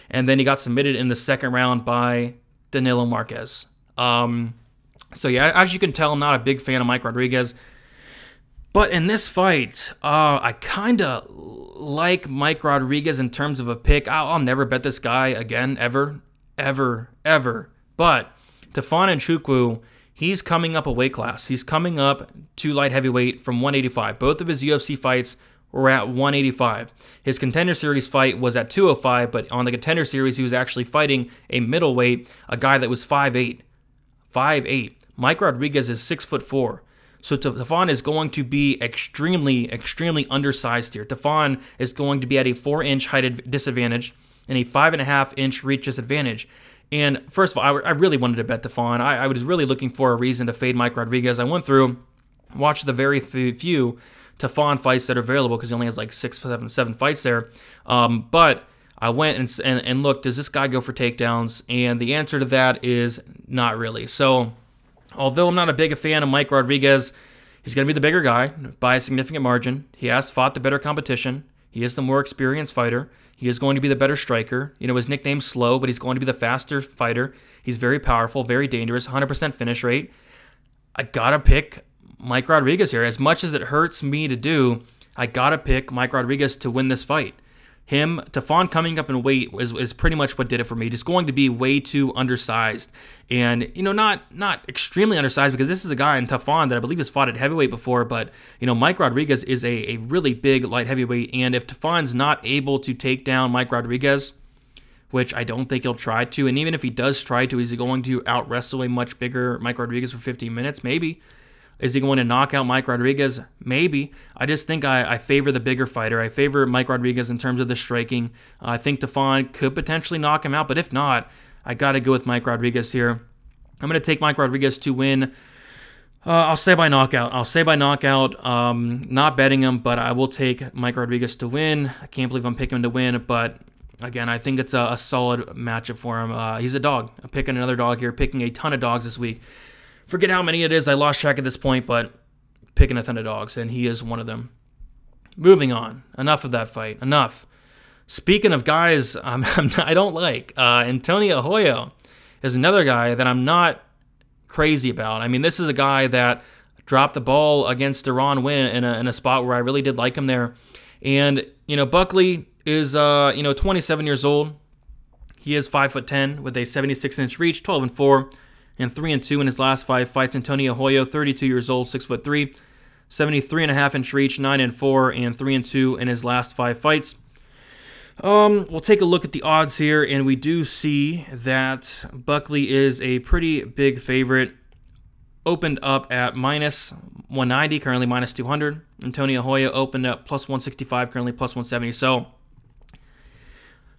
And then he got submitted in the 2nd round by Danilo Marques. So yeah, as you can tell, I'm not a big fan of Mike Rodriguez. But in this fight, I kind of like Mike Rodriguez in terms of a pick. I'll never bet this guy again, ever. But Tafon Nchukwu, he's coming up a weight class. He's coming up to light heavyweight from 185. Both of his UFC fights were at 185. His Contender Series fight was at 205, but on the Contender Series, he was actually fighting a middleweight, a guy that was 5'8". 5'8". Mike Rodriguez is 6'4". So Tafon is going to be extremely undersized here. Tafon is going to be at a 4-inch height disadvantage and a 5.5-inch reach disadvantage. And first of all, I really wanted to bet Tafon. I was really looking for a reason to fade Mike Rodriguez. I went through, watched the very few Tafon fights that are available because he only has like 7 fights there. But I went and looked, does this guy go for takedowns? And the answer to that is not really. So although I'm not a big fan of Mike Rodriguez, he's going to be the bigger guy by a significant margin. He has fought the better competition. He is the more experienced fighter. He is going to be the better striker. You know, his nickname's Slow, but he's going to be the faster fighter. He's very powerful, very dangerous, 100% finish rate. I got to pick Mike Rodriguez here. As much as it hurts me to do, I got to pick Mike Rodriguez to win this fight. Tafon coming up in weight is pretty much what did it for me. Just going to be way too undersized. And, you know, not extremely undersized because this is a guy in Tafon that I believe has fought at heavyweight before. But, you know, Mike Rodriguez is a really big light heavyweight. And if Tafon's not able to take down Mike Rodriguez, which I don't think he'll try to, and even if he does try to, is he going to out-wrestle a much bigger Mike Rodriguez for 15 minutes? Maybe. Is he going to knock out Mike Rodriguez? Maybe. I just think I favor the bigger fighter. I favor Mike Rodriguez in terms of the striking. I think Tafon could potentially knock him out, but if not, I got to go with Mike Rodriguez here. I'm going to take Mike Rodriguez to win. I'll say by knockout. Not betting him, but I will take Mike Rodriguez to win. I can't believe I'm picking him to win, but again, I think it's a solid matchup for him. He's a dog. I'm picking another dog here, picking a ton of dogs this week. Forget how many it is. I lost track at this point, but picking a ton of dogs, and he is one of them. Moving on. Enough of that fight. Enough. Speaking of guys I don't like, Antonio Hoyo is another guy that I'm not crazy about. I mean, this is a guy that dropped the ball against Deron Wynn in a spot where I really did like him there. And, you know, Buckley is, 27 years old. He is 5'10" with a 76-inch reach, 12-4, and 3-2 in his last 5 fights. Antonio Hoyo, 32 years old, 6'3", 73.5-inch reach, 9-4, and 3-2 in his last 5 fights. We'll take a look at the odds here, and we do see that Buckley is a pretty big favorite. Opened up at minus 190, currently minus 200. Antonio Hoyo opened up plus 165, currently plus 170. So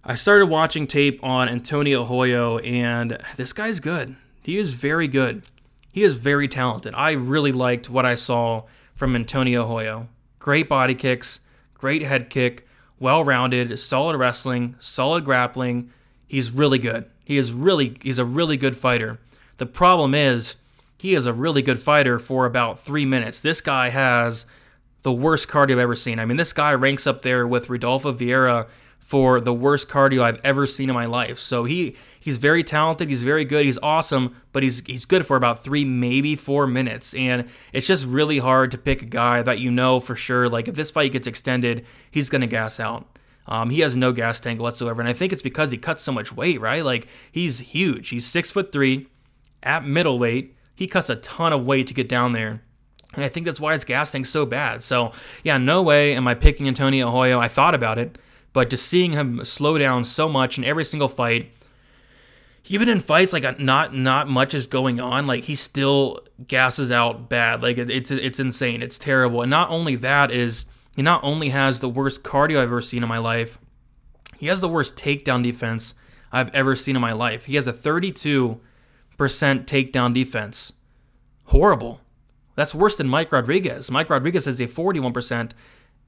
I started watching tape on Antonio Hoyo, and this guy's good. He is very good. He is very talented. I really liked what I saw from Antonio Hoyo. Great body kicks, great head kick, well-rounded, solid wrestling, solid grappling. He's really good. He's a really good fighter. The problem is, he is a really good fighter for about 3 minutes. This guy has the worst cardio I've ever seen. I mean, this guy ranks up there with Rodolfo Vieira for the worst cardio I've ever seen in my life. So he's very talented, he's very good, he's awesome, but he's good for about 3, maybe 4 minutes. And it's just really hard to pick a guy that you know for sure, like if this fight gets extended, he's going to gas out. He has no gas tank whatsoever, and I think it's because he cuts so much weight, right? Like, he's huge. He's 6'3", at middleweight. He cuts a ton of weight to get down there, and I think that's why his gas tank's so bad. So, yeah, no way am I picking Antonio Hoyo. I thought about it, but just seeing him slow down so much in every single fight, even in fights like not much is going on, like he still gasses out bad. Like it's insane. It's terrible. And not only that is he not only has the worst cardio I've ever seen in my life, he has the worst takedown defense I've ever seen in my life. He has a 32% takedown defense. Horrible. That's worse than Mike Rodriguez. Mike Rodriguez has a 41%.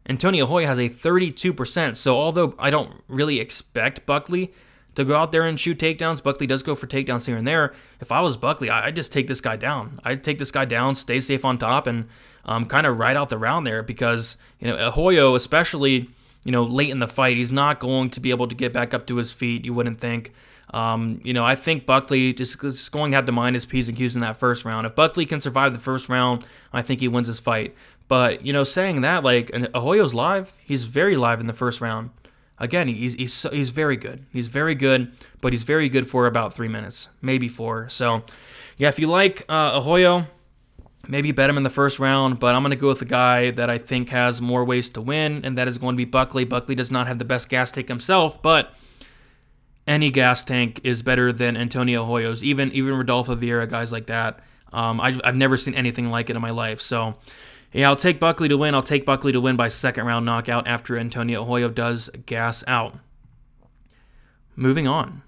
Antonio Hoyo has a 32%. So although I don't really expect Buckley to go out there and shoot takedowns, Buckley does go for takedowns here and there. If I was Buckley, I'd just take this guy down. I'd take this guy down, stay safe on top, and kind of ride out the round there because, Hoyo, especially, late in the fight, he's not going to be able to get back up to his feet, you wouldn't think. I think Buckley is going to have to mind his P's and Q's in that first round. If Buckley can survive the first round, I think he wins his fight. But, saying that, like, Hoyo's live. He's very live in the first round. Again, he's very good. He's very good, but he's very good for about 3 minutes, maybe 4. So, yeah, if you like Hoyo, maybe bet him in the first round, but I'm going to go with a guy that I think has more ways to win, and that is going to be Buckley. Buckley does not have the best gas tank himself, but any gas tank is better than Antonio Hoyo's, even Rodolfo Vieira, guys like that. I've never seen anything like it in my life. So, yeah, I'll take Buckley to win. I'll take Buckley to win by second round knockout after Antonio Hoyo does gas out. Moving on.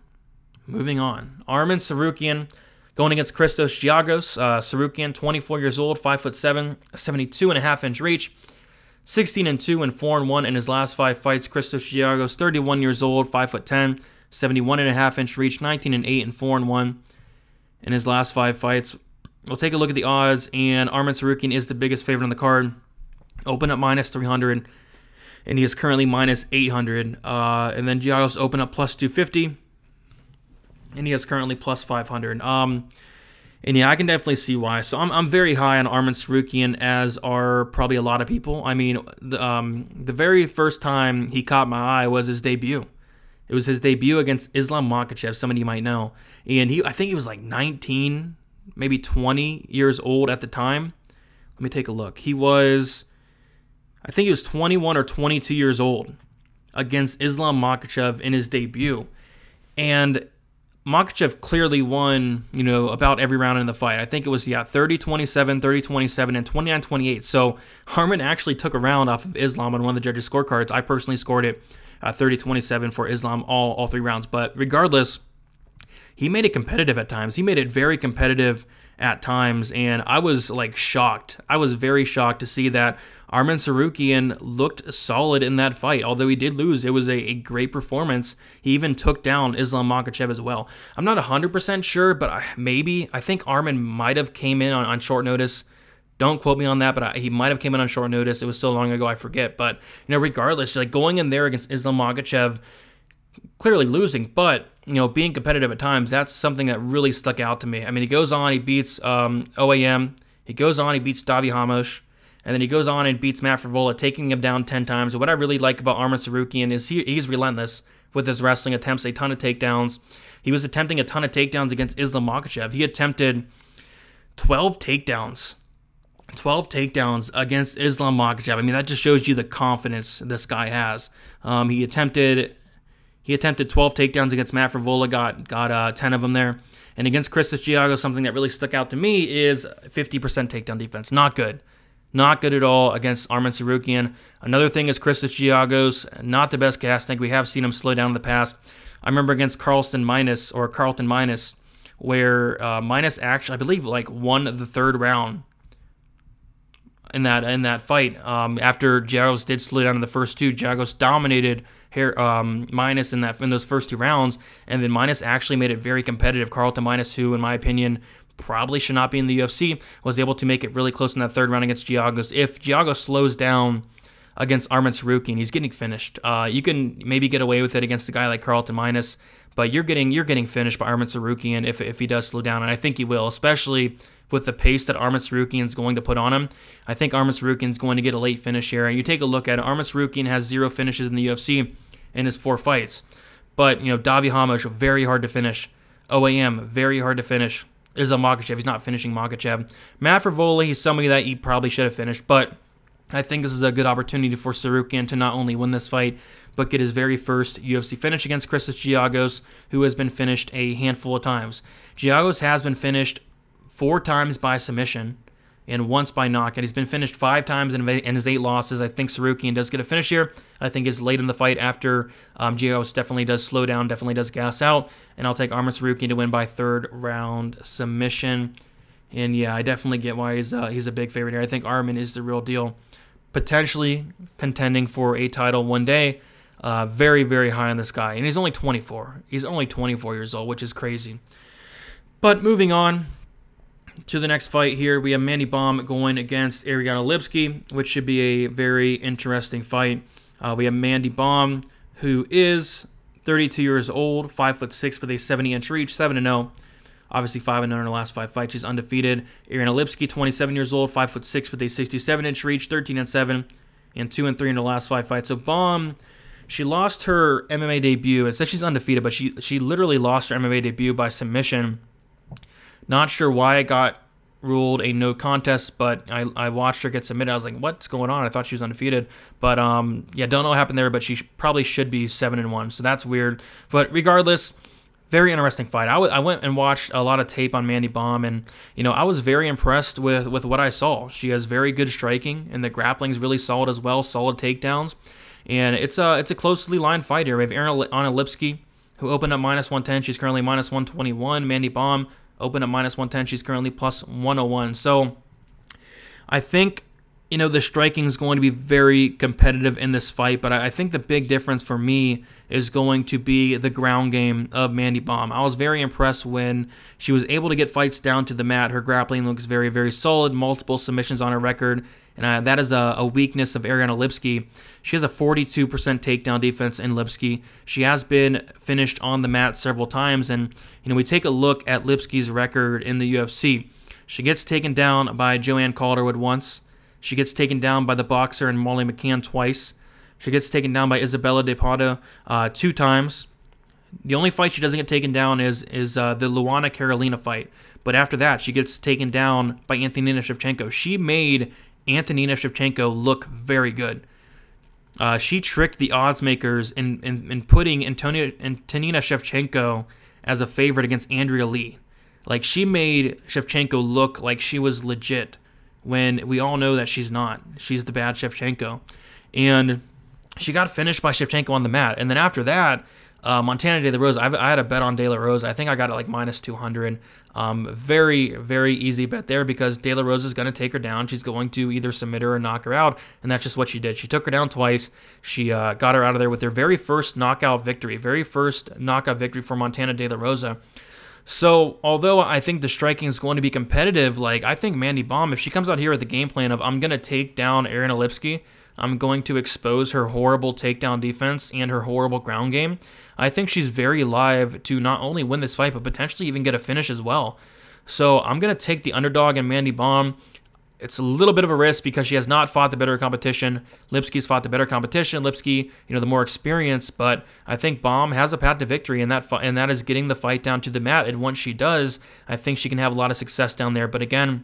Armen Tsarukyan going against Christos Giagos. Tsarukyan, 24 years old, 5'7", 72.5-inch reach, 16-2 and 4-1 in his last 5 fights. Christos Giagos, 31 years old, 5'10", 71.5-inch reach, 19-8 and 4-1 in his last 5 fights. We'll take a look at the odds, and Armen Tsarukyan is the biggest favorite on the card. Open up minus 300, and he is currently minus 800. And then Giagos open up plus 250, and he is currently plus 500. And yeah, I can definitely see why. So I'm very high on Armen Tsarukyan, as are probably a lot of people. I mean, the very first time he caught my eye was his debut. It was his debut against Islam Makhachev, somebody you might know. And I think he was like 19, maybe 20 years old at the time. Let me take a look. I think he was 21 or 22 years old against Islam Makhachev in his debut. And Makhachev clearly won, about every round in the fight. I think it was, 30-27, 30-27, and 29-28. So Armen actually took a round off of Islam on one of the judges' scorecards. I personally scored it 30-27 for Islam all 3 rounds. But regardless, he made it competitive at times. He made it very competitive at times, and I was shocked. I was very shocked to see that Armen Tsarukyan looked solid in that fight. Although he did lose, it was a great performance. He even took down Islam Makhachev as well. I'm not 100% sure, but I think Armen might have came in on short notice. Don't quote me on that, but he might have came in on short notice. It was so long ago, I forget. But regardless, going in there against Islam Makhachev, clearly losing, but being competitive at times, that's something that really stuck out to me. I mean, he goes on, he beats OAM, he goes on, he beats Davi Hamosh, and then he goes on and beats Matt Frivola, taking him down 10 times. And what I really like about Armen Tsarukyan is he's relentless. with his wrestling, attempts a ton of takedowns. He was attempting a ton of takedowns against Islam Makhachev. He attempted 12 takedowns. 12 takedowns against Islam Makhachev. I mean, that just shows you the confidence this guy has. He attempted 12 takedowns against Matt Frivola, got 10 of them there. And against Christos Giagos, something that really stuck out to me is 50% takedown defense. Not good. Not good at all against Armen Tsarukyan. Another thing is Christos Giagos, not the best gas tank. We have seen him slow down in the past. I remember against Carlton Minus, where Minus actually, I believe, like won the third round in that fight. After Giagos did slow down in the first two, Giagos dominated Minus in those first 2 rounds, and then Minus actually made it very competitive. Carlton Minus, who in my opinion probably should not be in the UFC, was able to make it really close in that third round against Giagos. If Giagos slows down against Armen Tsarukyan, he's getting finished. You can maybe get away with it against a guy like Carlton Minus, but you're getting finished by Armen Tsarukyan if he does slow down, and I think he will, especially with the pace that Armen Tsarukyan is going to put on him. I think Armen Tsarukyan is going to get a late finish here. And you take a look at it, Armen Tsarukyan has 0 finishes in the UFC in his 4 fights. But, Davi Hamash, very hard to finish. OAM, very hard to finish. Islam Makhachev, he's not finishing Makhachev. Matt Frivola, he's somebody that he probably should have finished, but I think this is a good opportunity for Tsarukyan to not only win this fight, but get his very first UFC finish against Christos Giagos, who has been finished a handful of times. Giagos has been finished 4 times by submission and once by knockout. He's been finished 5 times in his 8 losses. I think Tsarukyan does get a finish here. I think it's late in the fight after Giagos definitely does slow down, definitely does gas out. And I'll take Armen Tsarukyan to win by 3rd round submission. And yeah, I definitely get why he's a big favorite here. I think Armen is the real deal. Potentially contending for a title one day. Very, very high on this guy. And he's only 24. He's only 24 years old, which is crazy. But moving on to the next fight here, we have Mandy Baum going against Erin Lipski, which should be a very interesting fight. We have Mandy Baum, who is 32 years old, 5'6" with a 70-inch reach, 7-0. Obviously 5-0 in her last 5 fights. She's undefeated. Erin Lipski, 27 years old, 5'6" with a 67-inch reach, 13-7, and 2-3 in her last 5 fights. So Baum, she lost her MMA debut. It says she's undefeated, but she literally lost her MMA debut by submission. Not sure why it got ruled a no contest, but I watched her get submitted. I was like, what's going on? I thought she was undefeated. But, yeah, don't know what happened there, but she probably should be 7-1, so that's weird. But regardless, very interesting fight. I went and watched a lot of tape on Mandy Baum, and, I was very impressed with what I saw. She has very good striking, and the grappling's really solid as well, solid takedowns. And it's a closely lined fight here. We have Erin Lipski, who opened up -110. She's currently -121. Mandy Baum opened up -110. She's currently +101. So I think, the striking is going to be very competitive in this fight, but I think the big difference for me is going to be the ground game of Mandy Baum. I was very impressed when she was able to get fights down to the mat. Her grappling looks very, very solid, multiple submissions on her record, and that is a weakness of Erin Lipski. She has a 42% takedown defense in Lipski. She has been finished on the mat several times, and we take a look at Lipski's record in the UFC. She gets taken down by Joanne Calderwood once. She gets taken down by the boxer and Molly McCann twice. She gets taken down by Isabella De Pardo 2 times. The only fight she doesn't get taken down is the Luana Carolina fight. But after that, she gets taken down by Antonina Shevchenko. She made Antonina Shevchenko look very good. She tricked the odds makers in putting Antonina Shevchenko as a favorite against Andrea Lee. Like, she made Shevchenko look like she was legit when we all know that she's not. She's the bad Shevchenko. And she got finished by Shevchenko on the mat. And then after that, Montana De La Rosa, I had a bet on De La Rosa. I think I got it like -200. Very, very easy bet there because De La Rosa is going to take her down. She's going to either submit her or knock her out, and that's just what she did. She took her down twice. She got her out of there with her very first knockout victory for Montana De La Rosa. So, although I think the striking is going to be competitive, I think Mandy Baum, if she comes out here with the game plan of I'm going to take down Erin Lipski, I'm going to expose her horrible takedown defense and her horrible ground game, I think she's very live to not only win this fight, but potentially even get a finish as well. So I'm going to take the underdog in Mandy Baum. It's a little bit of a risk because she has not fought the better competition. Lipski's fought the better competition. Lipski, the more experienced, but I think Baum has a path to victory, and that is getting the fight down to the mat. And once she does, I think she can have a lot of success down there. But again,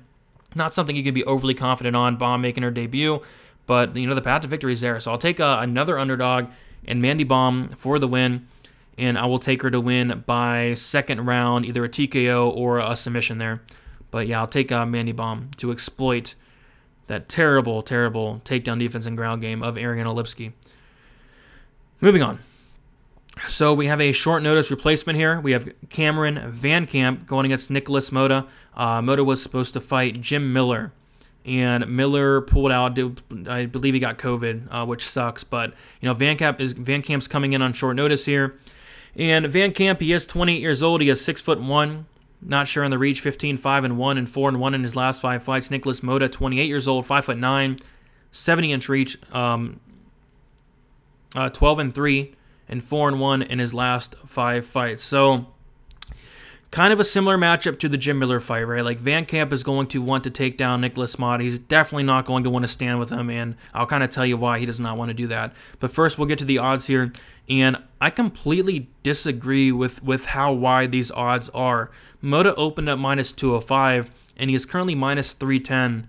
not something you can be overly confident on. Baum making her debut, but the path to victory is there. So I'll take another underdog and Mandy Baum for the win, and I will take her to win by second round, either a TKO or a submission there. But yeah, I'll take Mandy Baum to exploit that terrible, terrible takedown defense and ground game of Erin and Lipski. Moving on. So we have a short notice replacement here. We have Cameron Van Camp going against Nicholas Motta. Motta was supposed to fight Jim Miller, and Miller pulled out. I believe he got COVID, which sucks. But Van Camp's coming in on short notice here. And Van Camp, he is 28 years old. He is 6'1". Not sure on the reach, 15-5-1 and 4-1 in his last 5 fights. Nicholas Motta, 28 years old, 5'9", 70-inch reach, 12-3 and 4-1 in his last 5 fights. So kind of a similar matchup to the Jim Miller fight, right? Like Van Camp is going to want to take down Nicholas Motta. He's definitely not going to want to stand with him, and I'll kind of tell you why he does not want to do that. But first, we'll get to the odds here, and I completely disagree with how wide these odds are. Motta opened up -205, and he is currently -310.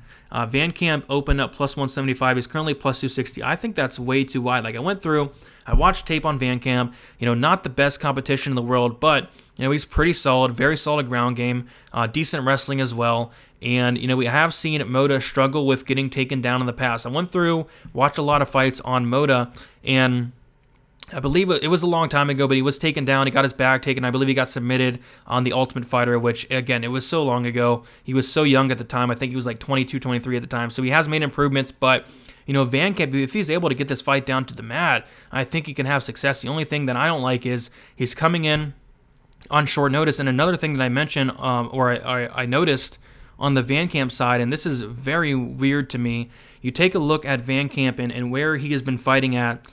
Van Camp opened up +175. He's currently +260. I think that's way too wide. Like I watched tape on Van Camp. Not the best competition in the world, but he's pretty solid, very solid ground game, decent wrestling as well. And we have seen Motta struggle with getting taken down in the past. I watched a lot of fights on Motta, and I believe it was a long time ago, but he was taken down. He got his back taken. I believe he got submitted on The Ultimate Fighter, which, again, it was so long ago. He was so young at the time. I think he was like 22, 23 at the time. So he has made improvements, but, Van Camp, if he's able to get this fight down to the mat, I think he can have success. The only thing that I don't like is he's coming in on short notice. And another thing that I mentioned, I noticed on the Van Camp side, and this is very weird to me, you take a look at Van Camp and where he has been fighting at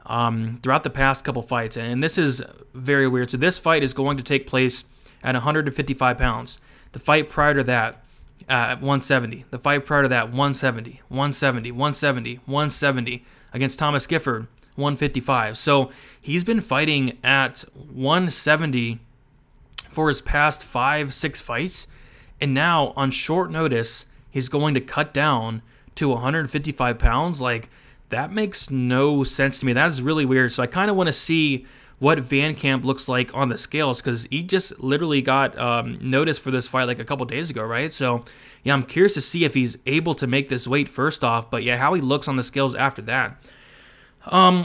throughout the past couple fights, and this is very weird. So this fight is going to take place at 155 pounds. The fight prior to that at 170. The fight prior to that 170, 170, 170, 170 against Thomas Gifford, 155. So he's been fighting at 170 for his past 5-6 fights, and now on short notice he's going to cut down to 155 pounds. Like, that makes no sense to me. That is really weird. So I kind of want to see what Van Camp looks like on the scales, because he just literally got notice for this fight like a couple days ago, right? So yeah, I'm curious to see if he's able to make this weight first off, but yeah, how he looks on the scales after that.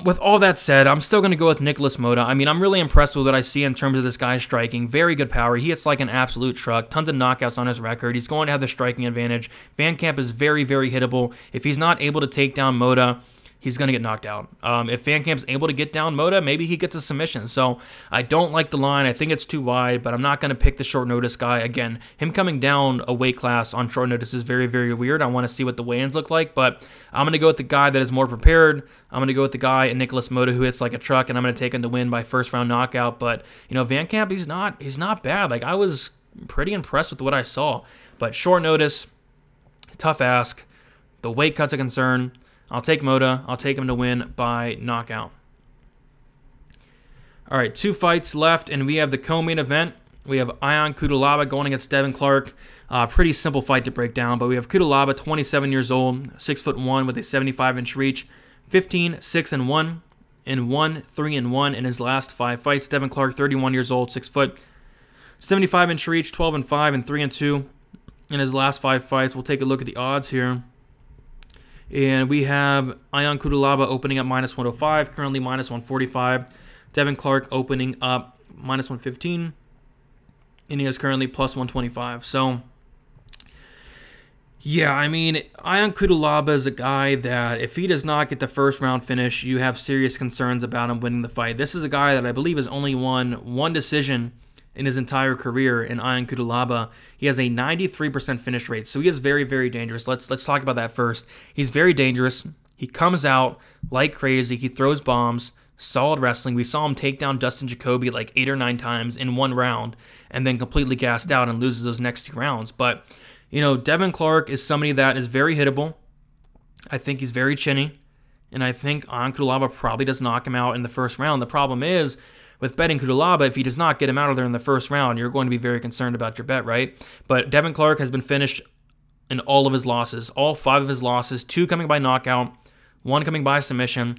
With all that said, I'm still going to go with Nicholas Motta. I mean, I'm really impressed with what I see in terms of this guy's striking. Very good power. He hits like an absolute truck. Tons of knockouts on his record. He's going to have the striking advantage. Van Camp is very, very hittable. If he's not able to take down Motta, he's going to get knocked out. If Van Camp's able to get down Motta, maybe he gets a submission. So I don't like the line. I think it's too wide, but I'm not going to pick the short notice guy. Again, him coming down a weight class on short notice is very, very weird. I want to see what the weigh-ins look like, but I'm going to go with the guy that is more prepared. I'm going to go with the guy in Nicholas Motta who hits like a truck, and I'm going to take him to win by first round knockout. But, Van Camp, he's not bad. Like, I was pretty impressed with what I saw. But short notice, tough ask. The weight cut's a concern. I'll take Motta. I'll take him to win by knockout. All right, 2 fights left, and we have the co-main event. We have Ion Cutelaba going against Devin Clark. Pretty simple fight to break down, but we have Cutelaba, 27 years old, 6'1", with a 75-inch reach, 15-6-1, and 1-3-1 in his last 5 fights. Devin Clark, 31 years old, 6 foot, 75-inch reach, 12-5, and 3-2 in his last 5 fights. We'll take a look at the odds here. And we have Ion Cutelaba opening up -105, currently -145. Devin Clark opening up -115, and he is currently +125. So, yeah, I mean, Ion Cutelaba is a guy that if he does not get the first round finish, you have serious concerns about him winning the fight. This is a guy that I believe has only won 1 decision in his entire career in Ion Cutelaba. He has a 93% finish rate, so he is very, very dangerous. Let's talk about that first. He's very dangerous. He comes out like crazy. He throws bombs. Solid wrestling. We saw him take down Dustin Jacoby like 8 or 9 times in 1 round, and then completely gassed out and loses those next 2 rounds. But You know, Devin Clark is somebody that is very hittable. I think he's very chinny. And I think Cutelaba probably does knock him out in the first round. The problem is, with betting Cutelaba, if he does not get him out of there in the first round, you're going to be very concerned about your bet, right? But Devin Clark has been finished in all of his losses. All 5 of his losses. 2 coming by knockout. 1 coming by submission.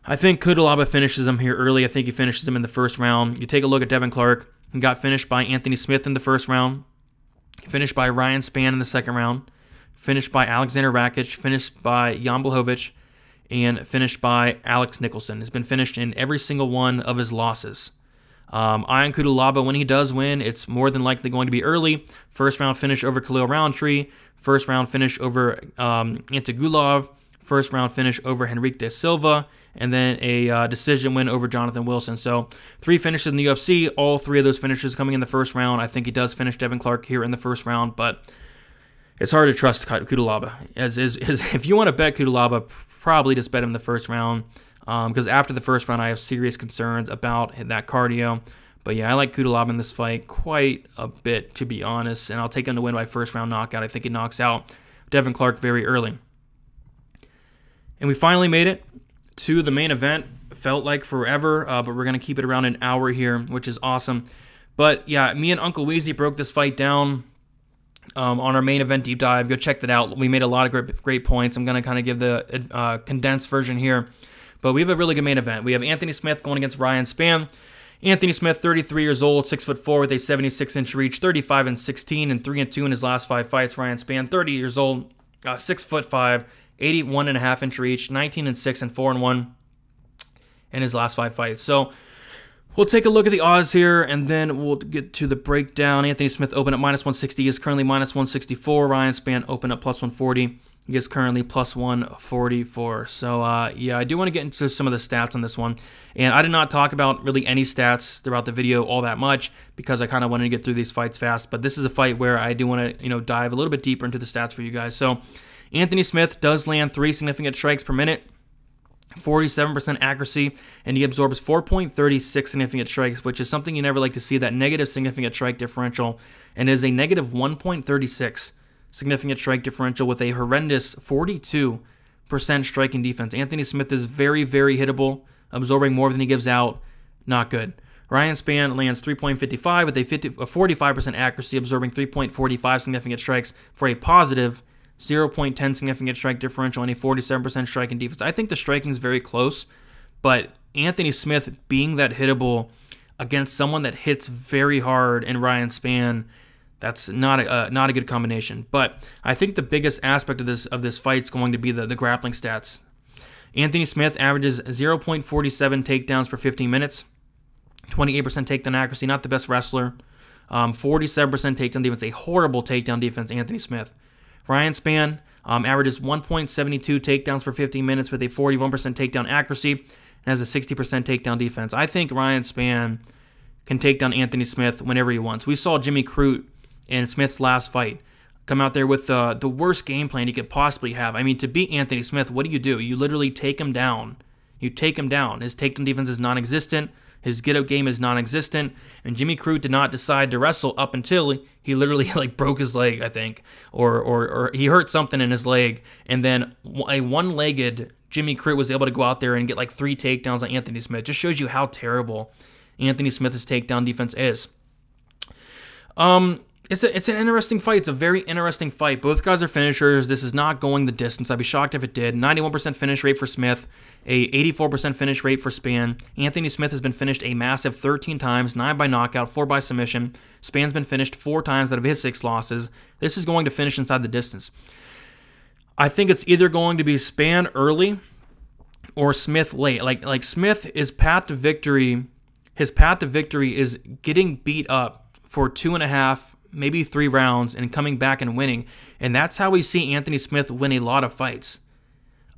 I think Cutelaba finishes him here early. I think he finishes him in the first round. You take a look at Devin Clark. He got finished by Anthony Smith in the first round. Finished by Ryan Spann in the second round. Finished by Alexander Rakic. Finished by Jan Blachowicz. And finished by Alex Nicholson. Has been finished in every single one of his losses. Ion Cutelaba, when he does win, it's more than likely going to be early. First round finish over Khalil Roundtree. First round finish over Antigulov. First round finish over Henrique da Silva. And then a decision win over Jonathan Wilson. So 3 finishes in the UFC. All 3 of those finishes coming in the first round. I think he does finish Devin Clark here in the first round, but it's hard to trust Cutelaba. If you want to bet Cutelaba, probably just bet him the first round. Because after the first round, I have serious concerns about that cardio. But yeah, I like Cutelaba in this fight quite a bit, to be honest. And I'll take him to win by first round knockout. I think he knocks out Devin Clark very early. And we finally made it to the main event. Felt like forever, but we're going to keep it around an hour here, which is awesome. But yeah, me and Uncle Weezy broke this fight down on our main event deep dive. Go check that out. We made a lot of great points. I'm going to kind of give the condensed version here. But we have a really good main event. We have Anthony Smith going against Ryan Spann. Anthony Smith, 33 years old, 6'4", with a 76-inch reach, 35-16, and 3-2 in his last 5 fights. Ryan Spann, 30 years old, 6'5", 81.5-inch reach, 19-6, and 4-1 in his last 5 fights. So we'll take a look at the odds here, and then we'll get to the breakdown. Anthony Smith opened at -160. He is currently -164. Ryan Spann opened at +140. He is currently +144. So, yeah, I do want to get into some of the stats on this one. And I did not talk about really any stats throughout the video all that much because I kind of wanted to get through these fights fast. But this is a fight where I do want to, dive a little bit deeper into the stats for you guys. So, Anthony Smith does land 3 significant strikes per minute, 47% accuracy, and he absorbs 4.36 significant strikes, which is something you never like to see, that negative significant strike differential, and is a negative 1.36 significant strike differential with a horrendous 42% striking defense. Anthony Smith is very, very hittable, absorbing more than he gives out. Not good. Ryan Spann lands 3.55 with a 45% accuracy, absorbing 3.45 significant strikes for a positive 0.10 significant strike differential and a 47% striking defense. I think the striking is very close, but Anthony Smith being that hittable against someone that hits very hard in Ryan Spann, that's not a good combination. But I think the biggest aspect of this fight is going to be the grappling stats. Anthony Smith averages 0.47 takedowns per 15 minutes, 28% takedown accuracy, not the best wrestler, 47% takedown defense, a horrible takedown defense, Anthony Smith. Ryan Spann averages 1.72 takedowns per 15 minutes with a 41% takedown accuracy and has a 60% takedown defense. I think Ryan Spann can take down Anthony Smith whenever he wants. We saw Jimmy Crute in Smith's last fight come out there with the worst game plan he could possibly have. I mean, to beat Anthony Smith, what do? You literally take him down. You take him down. His takedown defense is non-existent. His get-up game is non-existent, and Jimmy Crute did not decide to wrestle up until he literally broke his leg, I think, or he hurt something in his leg, and then a one-legged Jimmy Crute was able to go out there and get 3 takedowns on Anthony Smith. Just shows you how terrible Anthony Smith's takedown defense is. It's an interesting fight. It's a very interesting fight. Both guys are finishers. This is not going the distance. I'd be shocked if it did. 91% finish rate for Smith, a 84% finish rate for Spann. Anthony Smith has been finished a massive 13 times, 9 by knockout, 4 by submission. Spann's been finished 4 times out of his 6 losses. This is going to finish inside the distance. I think it's either going to be Spann early or Smith late. Like Smith is path to victory. His path to victory is getting beat up for 2.5, maybe 3 rounds, and coming back and winning. And that's how we see Anthony Smith win a lot of fights.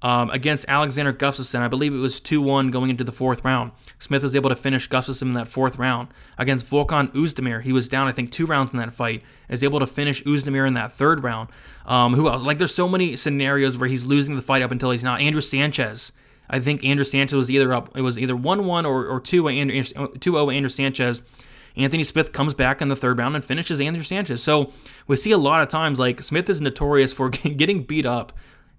Against Alexander Gustafsson, I believe it was 2-1 going into the 4th round. Smith was able to finish Gustafsson in that 4th round. Against Volkan Oezdemir, he was down, I think, 2 rounds in that fight. Is able to finish Oezdemir in that 3rd round. Who else? There's so many scenarios where he's losing the fight up until he's not. Andrew Sanchez. I think Andrew Sanchez was either up. It was either 1-1 or 2-0 Andrew Sanchez. Anthony Smith comes back in the 3rd round and finishes Andrew Sanchez. So we see a lot of times, like, Smith is notorious for getting beat up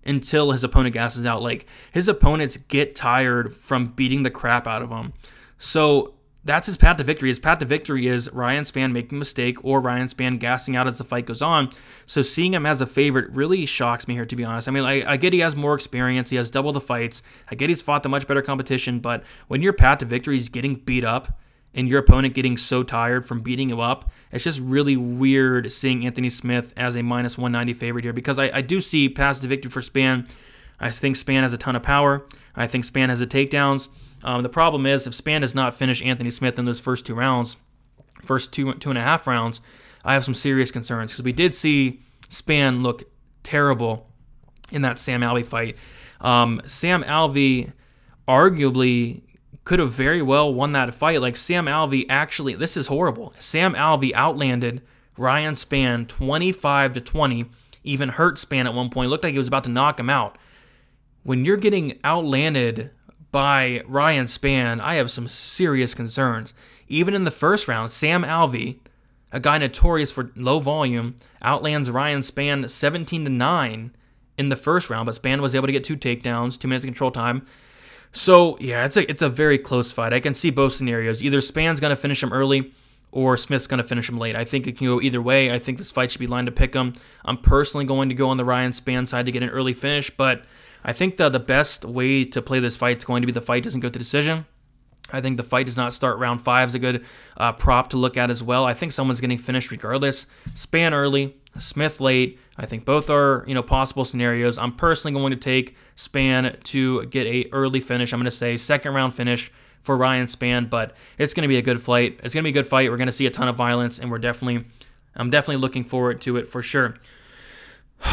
until his opponent gasses out. Like, his opponents get tired from beating the crap out of him. So that's his path to victory. His path to victory is Ryan Spann making a mistake or Ryan Spann gassing out as the fight goes on. So seeing him as a favorite really shocks me here, to be honest. I mean, I get he has more experience. He has double the fights. I get he's fought the much better competition. But when your path to victory is getting beat up and your opponent getting so tired from beating you up, it's just really weird seeing Anthony Smith as a -190 favorite here, because I do see path to victory for Spann. I think Spann has a ton of power. I think Spann has the takedowns. The problem is, if Spann does not finish Anthony Smith in those first 2 rounds, first two and a half rounds, I have some serious concerns, because we did see Spann look terrible in that Sam Alvey fight. Sam Alvey arguably could have very well won that fight. Like, Sam Alvey actually, this is horrible. Sam Alvey outlanded Ryan Spann 25-20, even hurt Spann at one point. Looked like he was about to knock him out. When you're getting outlanded by Ryan Spann, I have some serious concerns. Even in the first round, Sam Alvey, a guy notorious for low volume, outlands Ryan Spann 17-9 in the first round, but Spann was able to get 2 takedowns, 2 minutes of control time. So yeah, it's a very close fight. I can see both scenarios. Either Spann's going to finish him early, or Smith's going to finish him late. I think it can go either way. I think this fight should be lined to pick him. I'm personally going to go on the Ryan Spann side to get an early finish, but I think the best way to play this fight is going to be the fight doesn't go to decision. I think the fight does not start round 5 is a good prop to look at as well. I think someone's getting finished regardless. Spann early, Smith late. I think both are, possible scenarios. I'm personally going to take Spann to get a early finish. I'm going to say 2nd round finish for Ryan Spann, but it's going to be a good fight. It's going to be a good fight. We're going to see a ton of violence, and I'm definitely looking forward to it for sure.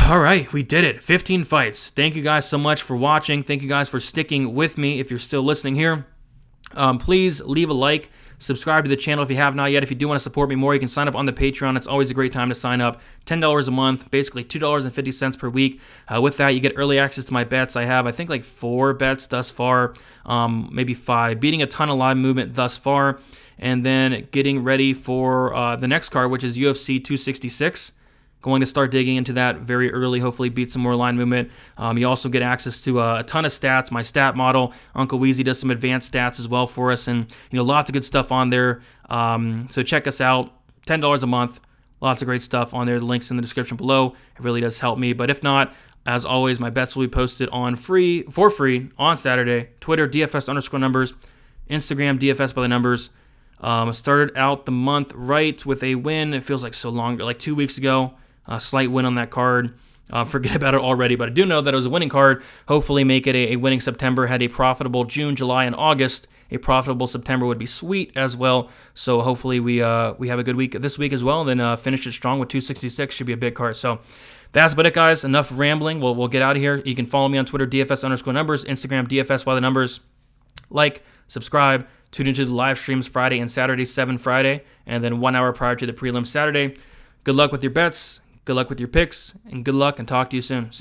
All right, we did it. 15 fights. Thank you guys so much for watching. Thank you guys for sticking with me if you're still listening here. Please leave a like. Subscribe to the channel if you have not yet. If you do want to support me more, you can sign up on the Patreon. It's always a great time to sign up. $10 a month, basically $2.50 per week. With that, you get early access to my bets. I have, I think, like 4 bets thus far, maybe 5. Beating a ton of live movement thus far, and then getting ready for the next card, which is UFC 266. Going to start digging into that very early, hopefully beat some more line movement. You also get access to a ton of stats, my stat model. Uncle Weezy does some advanced stats as well for us, and lots of good stuff on there. So check us out. $10 a month. Lots of great stuff on there. The link's in the description below. It really does help me. But if not, as always, my bets will be posted for free on Saturday. Twitter, DFS_numbers. Instagram, DFS by the numbers. Started out the month right with a win. It feels like so long, like 2 weeks ago. A slight win on that card. Forget about it already, but I do know that it was a winning card. Hopefully make it a winning September. Had a profitable June, July, and August. A profitable September would be sweet as well. So hopefully we have a good week this week as well, and then finish it strong with 266. Should be a big card. So that's about it, guys. Enough rambling. We'll get out of here. You can follow me on Twitter, DFS_numbers, Instagram, DFS by the numbers. Like, subscribe, tune into the live streams Friday and Saturday, 7 Friday, and then 1 hour prior to the prelims Saturday. Good luck with your bets. Good luck with your picks, and good luck, and talk to you soon. See you.